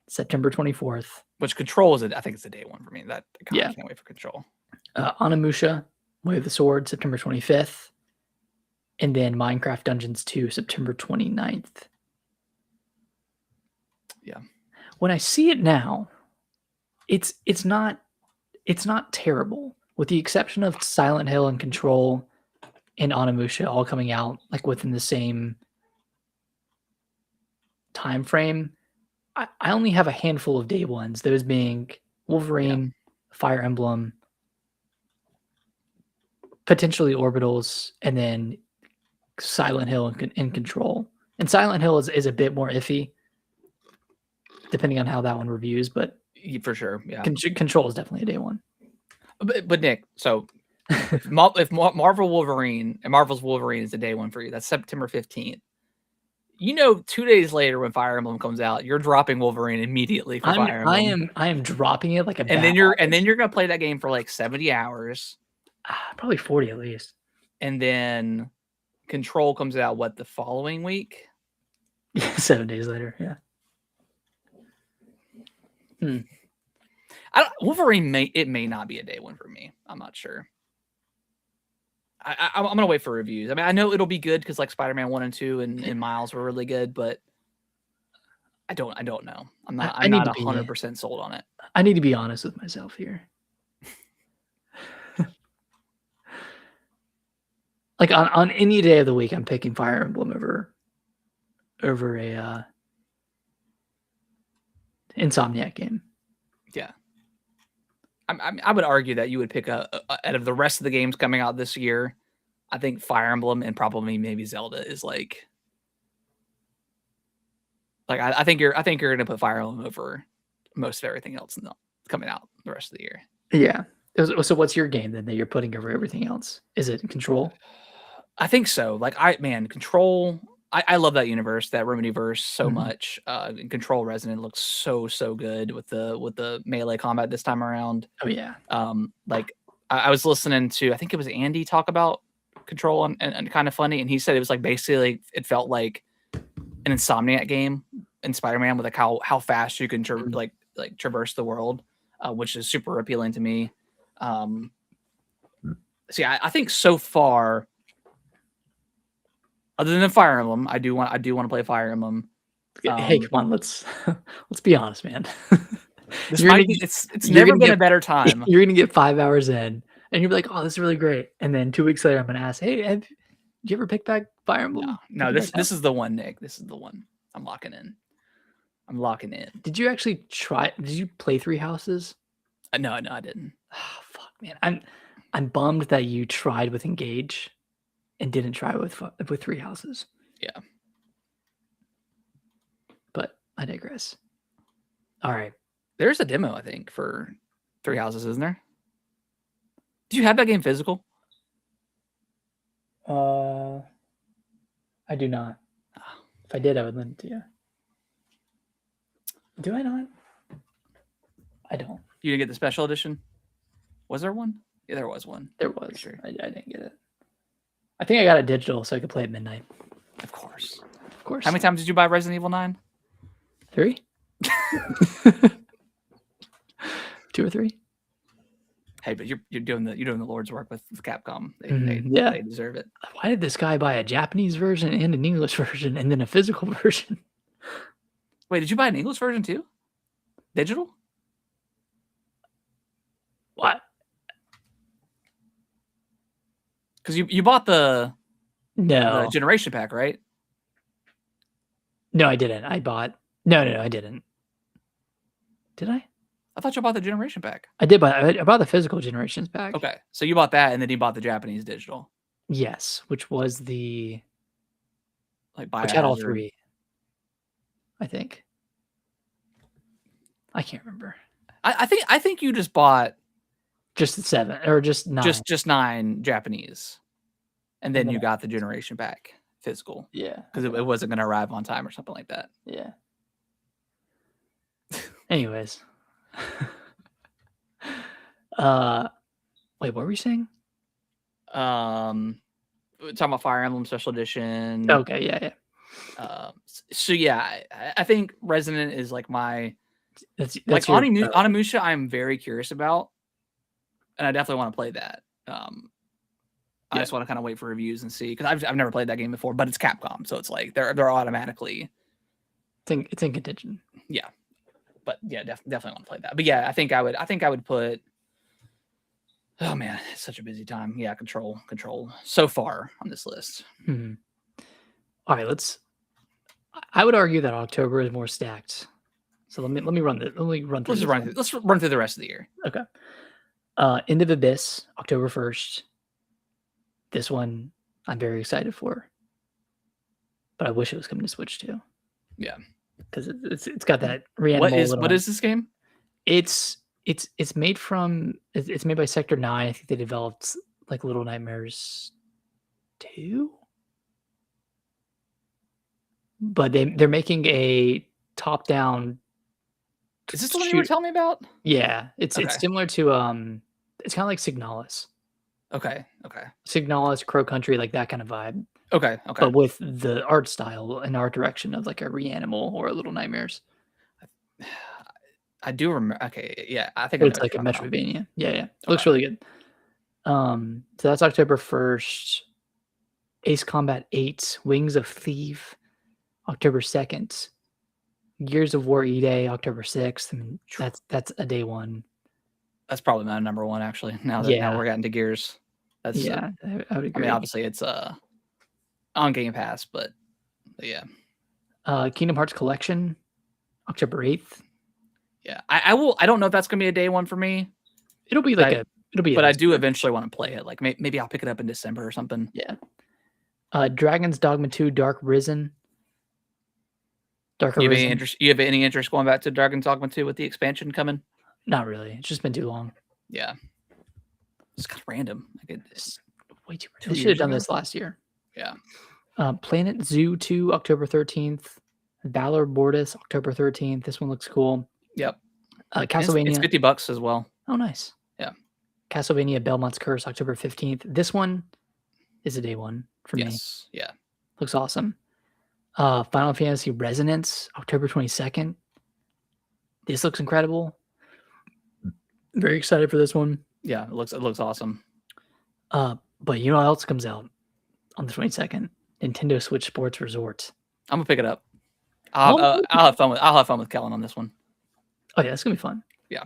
[SPEAKER 2] September 24th.
[SPEAKER 1] Which Control is I think it's a day one for me. I can't wait for Control.
[SPEAKER 2] Onimusha, Way of the Sword, September 25th. And then Minecraft Dungeons 2, September 29th.
[SPEAKER 1] Yeah.
[SPEAKER 2] When I see it now, it's not terrible, with the exception of Silent Hill and Control and Onimusha all coming out like within the same time frame. I only have a handful of day ones, those being Wolverine, Fire Emblem, potentially Orbitals, and then Silent Hill and Control. And Silent Hill is a bit more iffy, depending on how that one reviews, but
[SPEAKER 1] for sure, yeah.
[SPEAKER 2] Control is definitely a day one.
[SPEAKER 1] But Nick, so if Marvel Wolverine and Marvel's Wolverine is a day one for you, that's September 15th. 2 days later when Fire Emblem comes out, you're dropping Wolverine immediately for Fire Emblem.
[SPEAKER 2] I am dropping it like a.
[SPEAKER 1] And then you're gonna play that game for like 70 hours,
[SPEAKER 2] probably 40 at least.
[SPEAKER 1] And then Control comes out the following week?
[SPEAKER 2] 7 days later, yeah.
[SPEAKER 1] Wolverine may not be a day one for me. I'm not sure. I'm gonna wait for reviews. I mean, I know it'll be good because like Spider-Man 1 and 2 and Miles were really good, but I don't know. I'm not 100% sold on it.
[SPEAKER 2] I need to be honest with myself here. Like on any day of the week, I'm picking Fire Emblem over a Insomniac game.
[SPEAKER 1] Yeah. I would argue that you would pick out of the rest of the games coming out this year, I think Fire Emblem and probably maybe Zelda is like I think you're gonna put Fire Emblem over most of everything else coming out the rest of the year.
[SPEAKER 2] Yeah. So what's your game then that you're putting over everything else? Is it Control?
[SPEAKER 1] I think so. Control. I love that universe, that Remedy-verse so much. And Control Resonant looks so good with the melee combat this time around.
[SPEAKER 2] Oh yeah.
[SPEAKER 1] I was listening to, I think it was Andy talk about Control and Kind of Funny, and he said it was like basically it felt like an Insomniac game in Spider-Man with like how fast you can traverse the world, which is super appealing to me. I think so far, other than Fire Emblem, I do want to play Fire Emblem.
[SPEAKER 2] Hey, come on, let's be honest, man.
[SPEAKER 1] It's never been a better time.
[SPEAKER 2] You're gonna get 5 hours in, and you'll be like, "Oh, this is really great." And then 2 weeks later, I'm gonna ask, "Hey, did you ever pick back Fire Emblem?"
[SPEAKER 1] No, this is the one, Nick. This is the one. I'm locking in.
[SPEAKER 2] Did you actually try? Did you play Three Houses?
[SPEAKER 1] No, I didn't.
[SPEAKER 2] Oh, fuck, man. I'm bummed that you tried with Engage and didn't try with Three Houses.
[SPEAKER 1] Yeah.
[SPEAKER 2] But I digress. All right.
[SPEAKER 1] There's a demo, I think, for Three Houses, isn't there? Do you have that game physical?
[SPEAKER 2] I do not. If I did, I would lend it to you. Do I not? I don't.
[SPEAKER 1] You didn't get the special edition? Was there one? Yeah, there was one.
[SPEAKER 2] There was. Sure. I didn't get it. I think I got it digital so I could play at midnight.
[SPEAKER 1] Of course.
[SPEAKER 2] How
[SPEAKER 1] many times did you buy Resident Evil 9?
[SPEAKER 2] 3? 2 or 3.
[SPEAKER 1] Hey, but you're doing the Lord's work with Capcom. They deserve it.
[SPEAKER 2] Why did this guy buy a Japanese version and an English version and then a physical version?
[SPEAKER 1] Wait, did you buy an English version too? Digital? Because you bought the
[SPEAKER 2] No,
[SPEAKER 1] generation pack, right?
[SPEAKER 2] no, I didn't. I bought. No, I didn't. Did I?
[SPEAKER 1] I thought you bought the generation pack.
[SPEAKER 2] I did buy. I bought the physical generations pack.
[SPEAKER 1] Okay, so you bought that, and then you bought the Japanese digital,
[SPEAKER 2] Yes, which was the
[SPEAKER 1] like
[SPEAKER 2] which had all
[SPEAKER 1] Biohazard.
[SPEAKER 2] 3. I think. I can't remember.
[SPEAKER 1] I think you just bought
[SPEAKER 2] Just the 7 or just 9.
[SPEAKER 1] just 9 Japanese, and then
[SPEAKER 2] then
[SPEAKER 1] you got the generation pack physical.
[SPEAKER 2] Yeah,
[SPEAKER 1] because it wasn't going to arrive on time or something like that.
[SPEAKER 2] yeah. Anyways, wait, what were we saying?
[SPEAKER 1] Talking about Fire Emblem Special Edition.
[SPEAKER 2] Okay, yeah.
[SPEAKER 1] So yeah, I think Resonant is like my
[SPEAKER 2] That's
[SPEAKER 1] like Onimusha. I'm very curious about, and I definitely want to play that. I just want to kind of wait for reviews and see, because I've never played that game before, but it's Capcom, so it's like they're automatically.
[SPEAKER 2] It's in contention.
[SPEAKER 1] Yeah, but yeah, definitely want to play that. But yeah, I think I would put. Oh man, it's such a busy time. Yeah, control so far on this list.
[SPEAKER 2] Mm-hmm. All right, I would argue that October is more stacked. So let me run through.
[SPEAKER 1] Let's run through the rest of the year.
[SPEAKER 2] Okay. End of Abyss, October 1st. This one I'm very excited for, but I wish it was coming to Switch too.
[SPEAKER 1] Yeah,
[SPEAKER 2] because it's got that Reanimal.
[SPEAKER 1] What is this game?
[SPEAKER 2] It's made by Sector 9. I think they developed like Little Nightmares 2, but they're making a top-down.
[SPEAKER 1] Is this the one you were telling me about?
[SPEAKER 2] Yeah, it's similar to it's kind of like Signalis.
[SPEAKER 1] Okay.
[SPEAKER 2] Signalis, Crow Country, like that kind of vibe.
[SPEAKER 1] Okay.
[SPEAKER 2] But with the art style and art direction of like a Reanimal or a Little Nightmares.
[SPEAKER 1] I do remember. Okay, yeah, I think
[SPEAKER 2] it's like a Metroidvania. Yeah. It looks really good. So that's October 1st. Ace Combat 8, Wings of Thief, October 2nd. Gears of War E-Day, October 6th. I mean, that's a day one.
[SPEAKER 1] That's probably my number one, actually. Now we're getting to Gears. That's
[SPEAKER 2] I would agree.
[SPEAKER 1] I mean, obviously it's on Game Pass, but yeah.
[SPEAKER 2] Kingdom Hearts Collection, October 8th.
[SPEAKER 1] Yeah, I will. I don't know if that's gonna be a day one for me.
[SPEAKER 2] It'll be like
[SPEAKER 1] but I do eventually want to play it. Like maybe I'll pick it up in December or something.
[SPEAKER 2] Yeah. Dragon's Dogma 2, Dark Risen.
[SPEAKER 1] You have any interest going back to Dragon's Dogma 2 with the expansion coming?
[SPEAKER 2] Not really. It's just been too long.
[SPEAKER 1] Yeah. It's kind of random.
[SPEAKER 2] It's way too random. They should have done this last year.
[SPEAKER 1] Yeah.
[SPEAKER 2] Planet Zoo 2, October 13th. Valor Mortis, October 13th. This one looks cool.
[SPEAKER 1] Yep.
[SPEAKER 2] Castlevania.
[SPEAKER 1] It's $50 as well.
[SPEAKER 2] Oh, nice.
[SPEAKER 1] Yeah.
[SPEAKER 2] Castlevania Belmont's Curse, October 15th. This one is a day one for me.
[SPEAKER 1] Yes. Yeah.
[SPEAKER 2] Looks awesome. Final Fantasy Resonance, October 22nd. This looks incredible. Very excited for this one.
[SPEAKER 1] Yeah, it looks awesome.
[SPEAKER 2] But you know what else comes out on the 22nd? Nintendo Switch Sports Resort.
[SPEAKER 1] I'm gonna pick it up. I'll have fun with Kellen on this one.
[SPEAKER 2] Oh yeah, it's gonna be fun.
[SPEAKER 1] Yeah.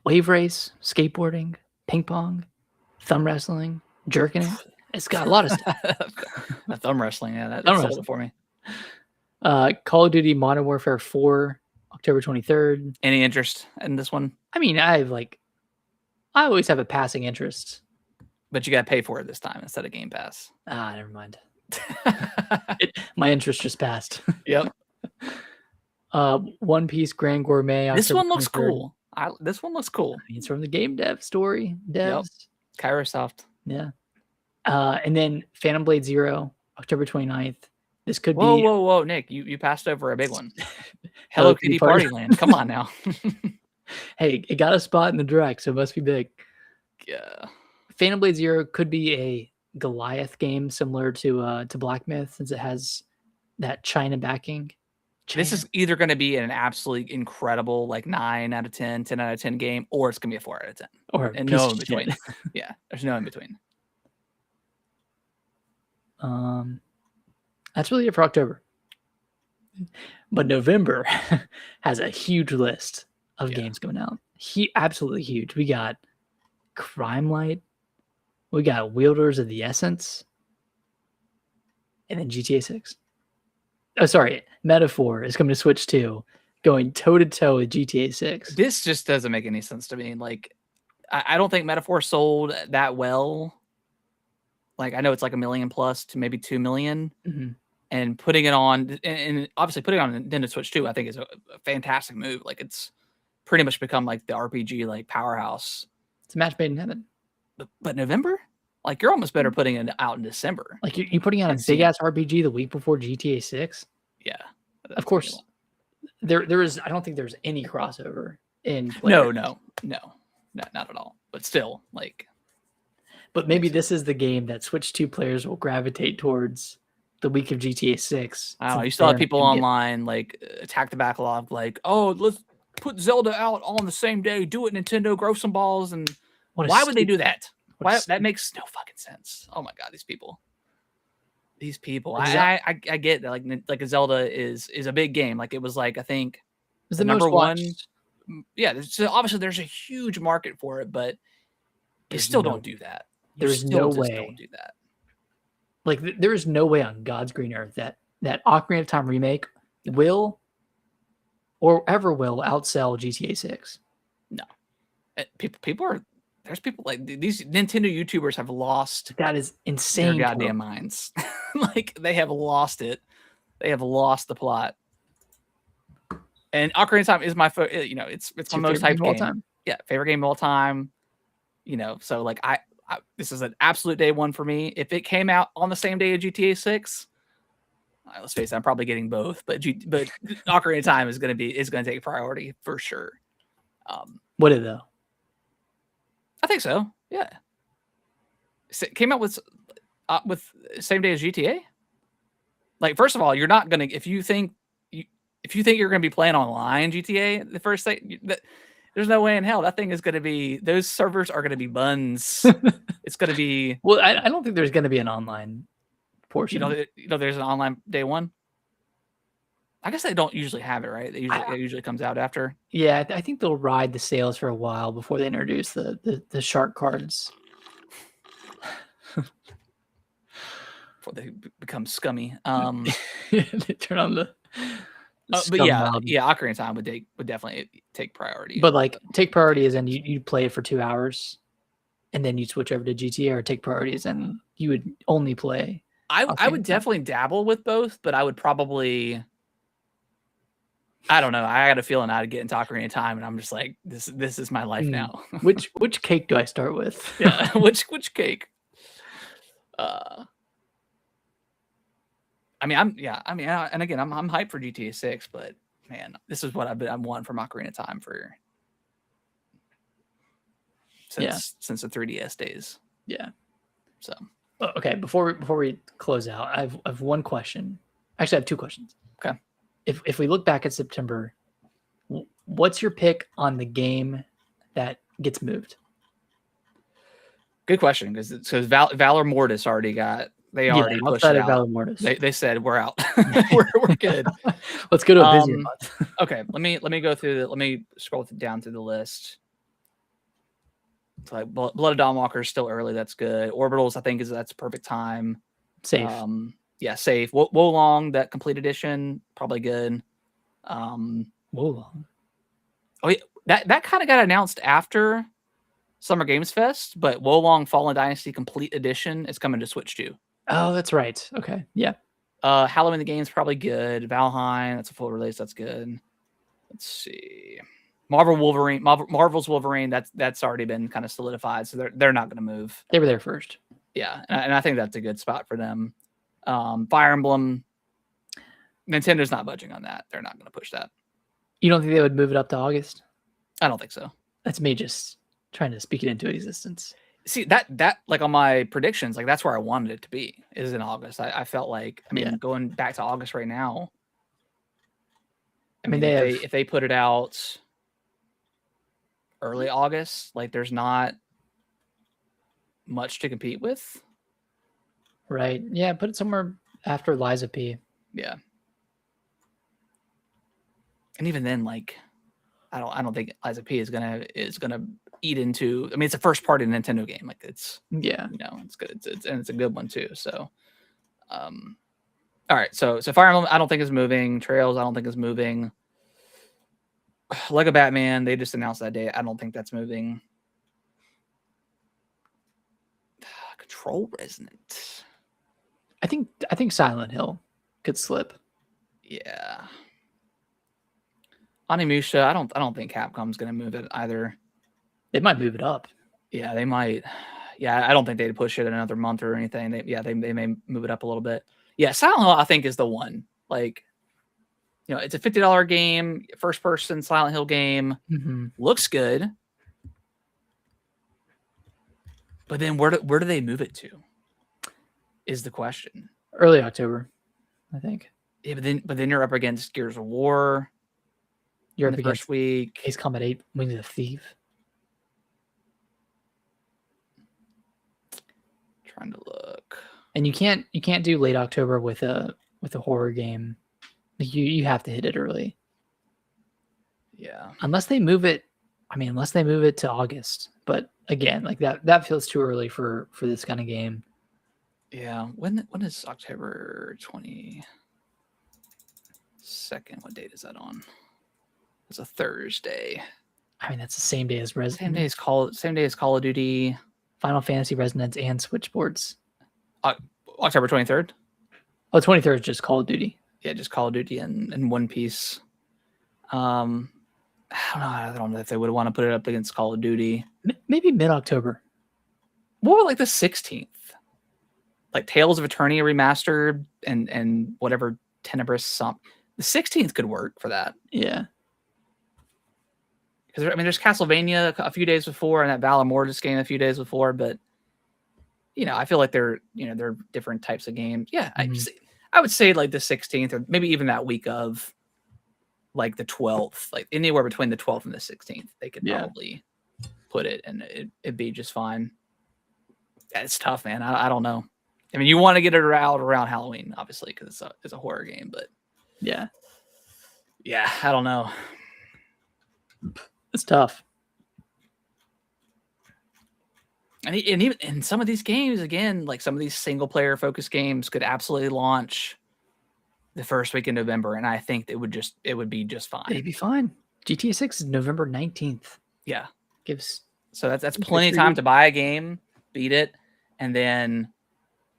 [SPEAKER 2] Wave race, skateboarding, ping pong, thumb wrestling, jerking it. It's got a lot of stuff.
[SPEAKER 1] Thumb wrestling, yeah, that sold it for me.
[SPEAKER 2] Call of Duty Modern Warfare 4, October 23rd.
[SPEAKER 1] Any interest in this one?
[SPEAKER 2] I mean, I always have a passing interest.
[SPEAKER 1] But you got to pay for it this time instead of Game Pass.
[SPEAKER 2] Never mind. My interest just passed.
[SPEAKER 1] Yep.
[SPEAKER 2] One Piece Grand Gourmet.
[SPEAKER 1] This one looks cool. This one looks cool.
[SPEAKER 2] It's from the game dev story. Devs.
[SPEAKER 1] Yep. Kairosoft.
[SPEAKER 2] Yeah. And then Phantom Blade Zero, October 29th. This could be.
[SPEAKER 1] Whoa, Nick! You passed over a big one. Hello Kitty Party Land. Come on now.
[SPEAKER 2] Hey, it got a spot in the direct, so it must be big.
[SPEAKER 1] Yeah.
[SPEAKER 2] Phantom Blade Zero could be a Goliath game similar to Black Myth, since it has that China backing.
[SPEAKER 1] This is either going to be an absolutely incredible, like 9 out of 10, 10 out of 10 game, or it's going to be a 4 out of 10.
[SPEAKER 2] And
[SPEAKER 1] no in between. Yeah, there's no in between.
[SPEAKER 2] That's really it for October. But November has a huge list of games coming out. Absolutely huge. We got Crime Light, We got Wielders of the Essence, and then GTA 6. Oh, sorry, Metaphor is coming to Switch 2, going toe to toe with GTA 6.
[SPEAKER 1] This just doesn't make any sense to me. Like, I don't think Metaphor sold that well. Like, I know it's like 1 million plus to maybe 2 million, and putting it on, and obviously putting it on Nintendo Switch 2, I think is a fantastic move. Like, it's pretty much become like the RPG like powerhouse.
[SPEAKER 2] It's a match made in heaven.
[SPEAKER 1] But November, like, you're almost better putting it out in December.
[SPEAKER 2] Like you putting out a big ass RPG the week before GTA 6.
[SPEAKER 1] Yeah,
[SPEAKER 2] of course. There is. I don't think there's any crossover in.
[SPEAKER 1] No, not at all. But still, like.
[SPEAKER 2] But maybe this is the game that Switch 2 players will gravitate towards the week of GTA 6.
[SPEAKER 1] I don't know. You still have people online like attack the backlog, like, oh, let's put Zelda out all on the same day. Do it, Nintendo. Grow some balls. And why would they do that? Why? That makes no fucking sense. Oh my god, these people. I get that. Like a Zelda is a big game. Like it was like I think
[SPEAKER 2] the
[SPEAKER 1] number one. Yeah, so obviously there's a huge market for it, but you still don't do that.
[SPEAKER 2] There's no way.
[SPEAKER 1] Don't do that.
[SPEAKER 2] Like there is no way on God's green earth that Ocarina of Time remake will or ever will outsell GTA 6.
[SPEAKER 1] No, people are. There's people like these Nintendo YouTubers have lost.
[SPEAKER 2] That is insane.
[SPEAKER 1] Their goddamn minds. Like they have lost it. They have lost the plot. And Ocarina of Time is my it's my most hyped game. Time. Yeah, favorite game of all time. So like I this is an absolute day one for me. If it came out on the same day as GTA 6, let's face it, I'm probably getting both. But Ocarina of Time is going to take priority for sure.
[SPEAKER 2] Would it though?
[SPEAKER 1] I think so. Yeah. It came out with same day as GTA. Like, first of all, you're not gonna if you think you're gonna be playing online GTA the first thing there's no way in hell that thing is gonna be those servers are gonna be buns. It's gonna be
[SPEAKER 2] well. I don't think there's gonna be an online portion.
[SPEAKER 1] There's an online day one. I guess they don't usually have it, right? It usually comes out after.
[SPEAKER 2] Yeah, I think they'll ride the sales for a while before they introduce the shark cards.
[SPEAKER 1] Before they become scummy.
[SPEAKER 2] They turn on the.
[SPEAKER 1] But yeah, Ocarina of Time would definitely take priority.
[SPEAKER 2] But like, take priority as in you play it for 2 hours, and then you switch over to GTA, or take priority as in you would only play.
[SPEAKER 1] I would definitely dabble with both, but I would probably. I don't know. I got a feeling I'd get into Ocarina of Time, and I'm just like, this is my life now.
[SPEAKER 2] Which cake do I start with?
[SPEAKER 1] Yeah, which cake? And again, I'm hyped for GTA 6, but man, this is what I'm wanting from Ocarina of Time since the 3DS days.
[SPEAKER 2] Yeah.
[SPEAKER 1] So
[SPEAKER 2] okay, before we close out, I have one question. Actually, I have two questions.
[SPEAKER 1] Okay.
[SPEAKER 2] If we look back at September, what's your pick on the game that gets moved?
[SPEAKER 1] Good question, because Valor Mortis already got. They already pushed it out. Valor Mortis. They said we're out. we're good.
[SPEAKER 2] Let's go to a busy month.
[SPEAKER 1] Okay, let me go through let me scroll down through the list. It's like Blood of Dawnwalker is still early. That's good. Orbitals, I think that's perfect time.
[SPEAKER 2] Safe.
[SPEAKER 1] Yeah, safe. Wolong, that complete edition, probably good.
[SPEAKER 2] Wolong.
[SPEAKER 1] Oh yeah, that kind of got announced after Summer Games Fest, but Wolong Fallen Dynasty Complete Edition is coming to Switch 2.
[SPEAKER 2] Oh, that's right. Okay, yeah.
[SPEAKER 1] Halloween the Game's probably good. Valheim, that's a full release. That's good. Let's see. Marvel's Wolverine. That's already been kind of solidified, so they're not going to move.
[SPEAKER 2] They were there first.
[SPEAKER 1] Yeah, and I think that's a good spot for them. Fire Emblem. Nintendo's not budging on that. They're not going to push that.
[SPEAKER 2] You don't think they would move it up to August?
[SPEAKER 1] I don't think so.
[SPEAKER 2] That's me just trying to speak it into existence.
[SPEAKER 1] See, that like on my predictions, like that's where I wanted it to be, is in August. I felt like, going back to August right now, if they put it out early August, like there's not much to compete with.
[SPEAKER 2] Right. Yeah, put it somewhere after Liza P.
[SPEAKER 1] Yeah. And even then, like, I don't think Liza P is gonna eat into. I mean, it's a first party Nintendo game. Like it's it's good. And it's a good one too. So, all right. So Fire Emblem, I don't think is moving. Trails, I don't think is moving. Lego Batman, they just announced that day. I don't think that's moving. Control Resonant.
[SPEAKER 2] I think Silent Hill could slip.
[SPEAKER 1] Yeah. Onimusha, I don't think Capcom's gonna move it either.
[SPEAKER 2] They might move it up.
[SPEAKER 1] Yeah, they might. Yeah, I don't think they'd push it another month or anything. They may move it up a little bit. Yeah, Silent Hill, I think, is the one. Like, it's a $50 game, first person Silent Hill game.
[SPEAKER 2] Mm-hmm.
[SPEAKER 1] Looks good. But then where do they move it to? Is the question.
[SPEAKER 2] Early October, I think.
[SPEAKER 1] Yeah, but then you're up against Gears of War.
[SPEAKER 2] You're
[SPEAKER 1] in
[SPEAKER 2] up
[SPEAKER 1] the
[SPEAKER 2] against
[SPEAKER 1] first week.
[SPEAKER 2] Ace Combat 8, Wings of the Thief.
[SPEAKER 1] Trying to look.
[SPEAKER 2] And you can't do late October with a horror game. You have to hit it early.
[SPEAKER 1] Yeah.
[SPEAKER 2] Unless they move it to August. But again, like that feels too early for this kind of game.
[SPEAKER 1] Yeah. When is October 22nd? What date is that on? It's a Thursday.
[SPEAKER 2] I mean, that's the same day as
[SPEAKER 1] Same day as Call of Duty.
[SPEAKER 2] Final Fantasy Resonance and Switchboards.
[SPEAKER 1] October 23rd?
[SPEAKER 2] Oh, 23rd is just Call of Duty.
[SPEAKER 1] Yeah, just Call of Duty and One Piece. I don't know if they would want to put it up against Call of Duty.
[SPEAKER 2] Maybe mid-October.
[SPEAKER 1] What about like the 16th? Like Tales of Eternia remastered and whatever Tenebris something. The 16th could work for that.
[SPEAKER 2] Yeah.
[SPEAKER 1] Because there's Castlevania a few days before, and that Valor Mortis game a few days before, but I feel like they're different types of games. Yeah,
[SPEAKER 2] Mm-hmm.
[SPEAKER 1] I would say like the 16th, or maybe even that week of like the 12th, like anywhere between the 12th and the 16th, they could probably put it, and it'd be just fine. Yeah, it's tough, man. I don't know. I mean, you want to get it out around Halloween, obviously, because it's a horror game, but yeah, I don't know.
[SPEAKER 2] It's tough.
[SPEAKER 1] And even in some of these games, again, like some of these single player focused games could absolutely launch the first week in November, and I think it would be just fine.
[SPEAKER 2] It'd be fine. GTA 6 is November 19th.
[SPEAKER 1] Yeah,
[SPEAKER 2] so
[SPEAKER 1] that's plenty of time to buy a game, beat it, and then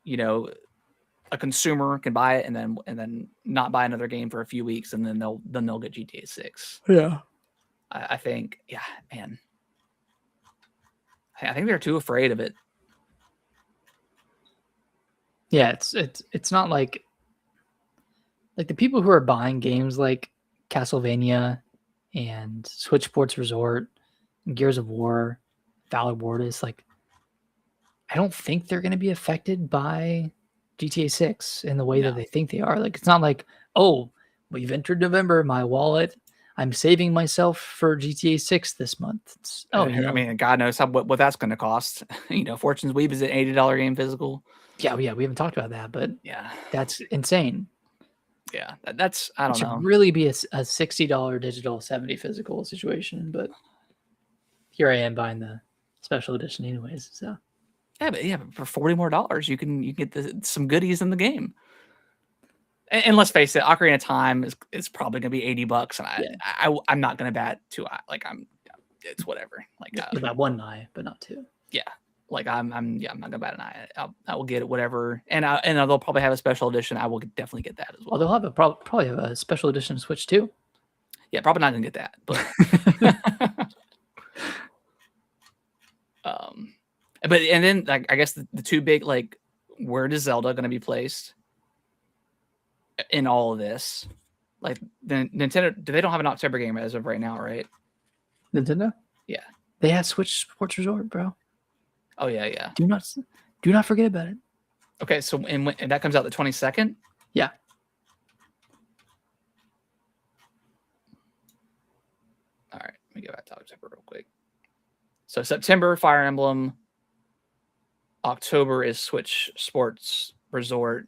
[SPEAKER 1] a consumer can buy it and then not buy another game for a few weeks, and then they'll get GTA 6.
[SPEAKER 2] Yeah.
[SPEAKER 1] I think, man. I think they're too afraid of it.
[SPEAKER 2] Yeah, it's not like the people who are buying games like Castlevania and Switch Sports Resort and Gears of War, Valor Mortis, like I don't think they're going to be affected by GTA 6 in the way that they think they are. Like it's not like, oh, we've entered November, my wallet, I'm saving myself for GTA 6 this month.
[SPEAKER 1] I mean, God knows what that's going to cost. Fortune's Weave is an $80 game physical.
[SPEAKER 2] Yeah, we haven't talked about that, but
[SPEAKER 1] yeah,
[SPEAKER 2] that's insane.
[SPEAKER 1] Yeah, that's I don't know.
[SPEAKER 2] It should really be a $60 digital, $70 physical situation, but here I am buying the special edition anyways. So
[SPEAKER 1] but for $40 more, you can get some goodies in the game. And let's face it, Ocarina of Time is probably gonna be $80, and I'm not gonna bat too high. Like it's whatever. Like
[SPEAKER 2] about one eye, but not two.
[SPEAKER 1] Yeah, like I'm not gonna bat an eye. I will get it whatever, and they'll probably have a special edition. I will definitely get that as well.
[SPEAKER 2] Well, they'll have probably have a special edition Switch too.
[SPEAKER 1] Yeah, probably not gonna get that, but but and then like I guess the two big, like, where does Zelda gonna be placed in all of this? Like the Nintendo, they don't have an October game as of right now, right?
[SPEAKER 2] Nintendo?
[SPEAKER 1] Yeah.
[SPEAKER 2] They have Switch Sports Resort, bro.
[SPEAKER 1] Oh yeah.
[SPEAKER 2] Do not forget about it.
[SPEAKER 1] Okay, so and that comes out the 22nd?
[SPEAKER 2] Yeah.
[SPEAKER 1] All right, let me go back to October real quick. So September, Fire Emblem. October is Switch Sports Resort.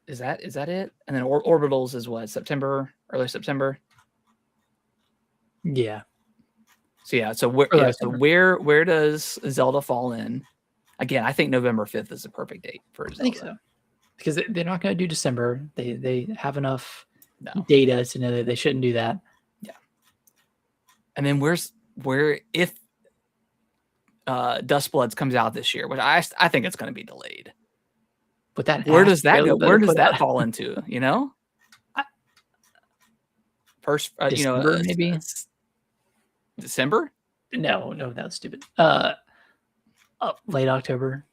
[SPEAKER 1] Is that it? And then Orbitals is what? September, early September?
[SPEAKER 2] Yeah.
[SPEAKER 1] So yeah, so where
[SPEAKER 2] Or
[SPEAKER 1] yeah,
[SPEAKER 2] like
[SPEAKER 1] so where does Zelda fall in? Again, I think November 5th is the perfect date for
[SPEAKER 2] I think
[SPEAKER 1] Zelda.
[SPEAKER 2] so. Because they're not going to do December. They have enough
[SPEAKER 1] No.
[SPEAKER 2] data to know that they shouldn't do that.
[SPEAKER 1] Yeah. And then if Dustbloods comes out this year, which I think it's going to be delayed.
[SPEAKER 2] But that
[SPEAKER 1] Where does that go?
[SPEAKER 2] trailer
[SPEAKER 1] Where does that
[SPEAKER 2] out.
[SPEAKER 1] fall into? You know, first,
[SPEAKER 2] December, maybe?
[SPEAKER 1] it's December.
[SPEAKER 2] No, that was stupid. Late October.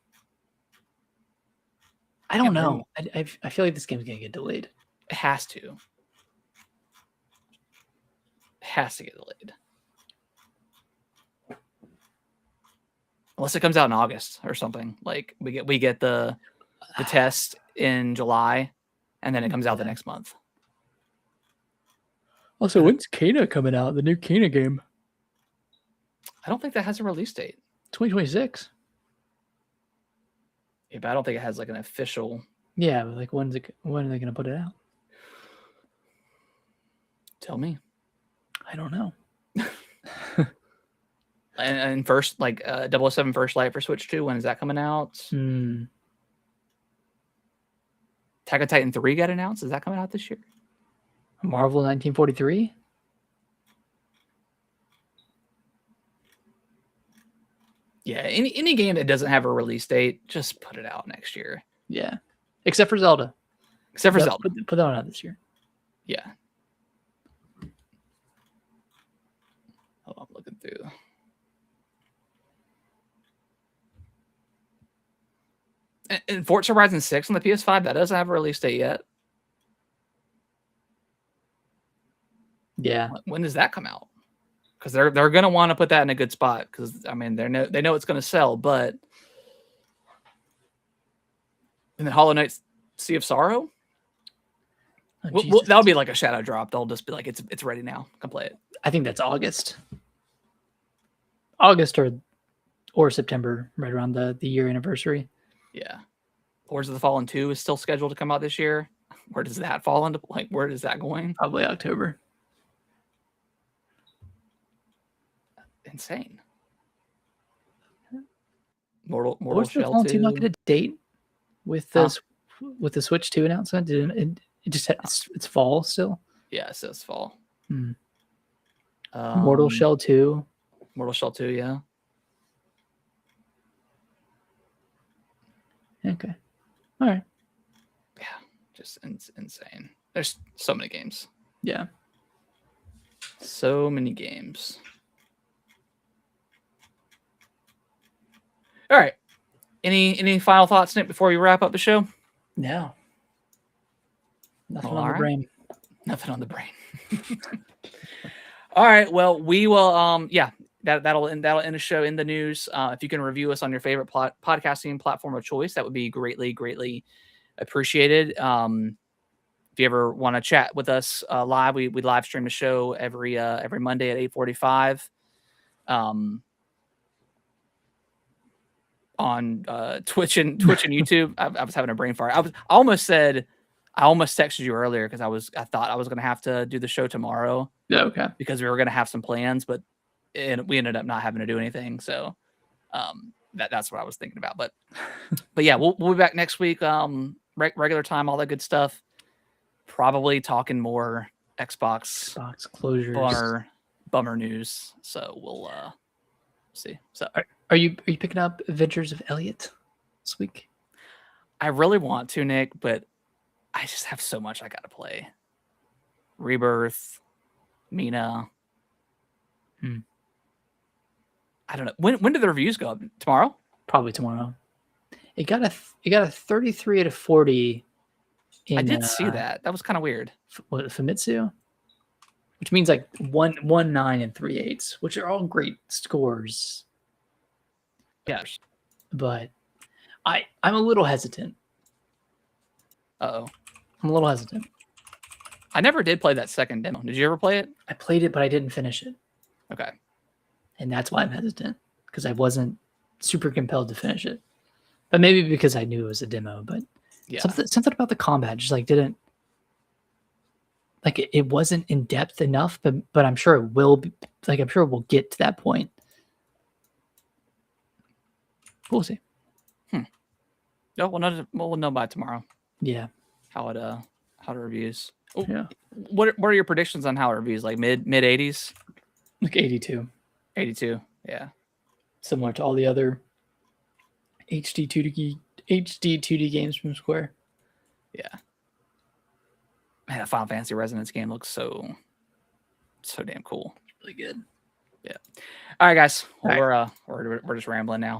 [SPEAKER 2] I don't know. I feel like this game's gonna get delayed.
[SPEAKER 1] It has to. It has to get delayed. Unless it comes out in August or something. Like we get the test in July, and then it comes out the next month.
[SPEAKER 2] Also, when's Kana coming out? The new Kana game.
[SPEAKER 1] I don't think that has a release date.
[SPEAKER 2] 2026.
[SPEAKER 1] Yeah, but I don't think it has like an official.
[SPEAKER 2] Yeah, but like when are they gonna put it out?
[SPEAKER 1] Tell me.
[SPEAKER 2] I don't know.
[SPEAKER 1] And first, like 007 First Light for Switch 2, when is that coming out? Attack on Titan 3 got announced. Is that coming out this year?
[SPEAKER 2] Marvel 1943?
[SPEAKER 1] Yeah, any game that doesn't have a release date, just put it out next year.
[SPEAKER 2] Yeah. Except for Zelda.
[SPEAKER 1] Except for Zelda.
[SPEAKER 2] Put that one out this year.
[SPEAKER 1] Yeah. Oh, I'm looking through. And Forza Horizon 6 on the PS5, that doesn't have a release date yet.
[SPEAKER 2] Yeah.
[SPEAKER 1] When does that come out? Because they're going to want to put that in a good spot. Because I mean, they know it's going to sell, but and then Hollow Knight Sea of Sorrow. That'll be like a shadow drop. They'll just be like, it's ready now. Come play it.
[SPEAKER 2] I think that's August or September, right around the year anniversary.
[SPEAKER 1] Yeah. Lords of the Fallen 2 is still scheduled to come out this year. Where does that fall into? Like, where is that going?
[SPEAKER 2] Probably October.
[SPEAKER 1] Insane. Mortal
[SPEAKER 2] Shell 2 not get a date with this with the Switch 2 announcement? It just it's fall still.
[SPEAKER 1] Yeah, it says fall.
[SPEAKER 2] Mortal Shell 2.
[SPEAKER 1] Mortal Shell 2, yeah.
[SPEAKER 2] Okay. All right.
[SPEAKER 1] Yeah, just insane. There's so many games.
[SPEAKER 2] Yeah.
[SPEAKER 1] So many games. All right. Any final thoughts, Nick, before we wrap up the show?
[SPEAKER 2] No. Nothing on the brain.
[SPEAKER 1] Nothing on the brain. All right. Well, we will. Yeah. That'll end the show. In the news. If you can review us on your favorite podcasting platform of choice, that would be greatly appreciated. If you ever want to chat with us live, we live stream the show every Monday at 8:45. On Twitch and YouTube. I was having a brain fart. I almost texted you earlier because I thought I was gonna have to do the show tomorrow.
[SPEAKER 2] Yeah, okay.
[SPEAKER 1] Because we were gonna have some plans, but we ended up not having to do anything. So that's what I was thinking about. But yeah, we'll be back next week. Regular time, all that good stuff. Probably talking more Xbox
[SPEAKER 2] closures,
[SPEAKER 1] bummer news. So we'll see. So
[SPEAKER 2] are you picking up Adventures of Elliot this week?
[SPEAKER 1] I really want to, Nick, but I just have so much I gotta play. Rebirth, Mina. I don't know. When do the reviews go up? Tomorrow?
[SPEAKER 2] Probably tomorrow. It got a 33 out of 40.
[SPEAKER 1] I did see that. That was kind of weird.
[SPEAKER 2] Famitsu? Which means like 1.9 and 3/8, which are all great scores.
[SPEAKER 1] Yeah.
[SPEAKER 2] But I'm a little hesitant.
[SPEAKER 1] Uh-oh.
[SPEAKER 2] I'm a little hesitant.
[SPEAKER 1] I never did play that second demo. Did you ever play it?
[SPEAKER 2] I played it, but I didn't finish it.
[SPEAKER 1] Okay.
[SPEAKER 2] And that's why I'm hesitant, because I wasn't super compelled to finish it. But maybe because I knew it was a demo, but yeah. Something about the combat just didn't like it wasn't in depth enough, but I'm sure it will be. Like I'm sure we'll get to that point. We'll see.
[SPEAKER 1] No, we'll know by tomorrow
[SPEAKER 2] Yeah.
[SPEAKER 1] how it reviews. Oh,
[SPEAKER 2] Yeah.
[SPEAKER 1] What are your predictions on how it reviews? Like mid 80s,
[SPEAKER 2] Like 82,
[SPEAKER 1] 82. Yeah.
[SPEAKER 2] similar to all the other HD 2D games from Square.
[SPEAKER 1] Yeah. Man, that Final Fantasy Resonance game looks so damn cool.
[SPEAKER 2] Really good.
[SPEAKER 1] Yeah. All right, guys. Well,
[SPEAKER 2] All right.
[SPEAKER 1] we're just rambling now.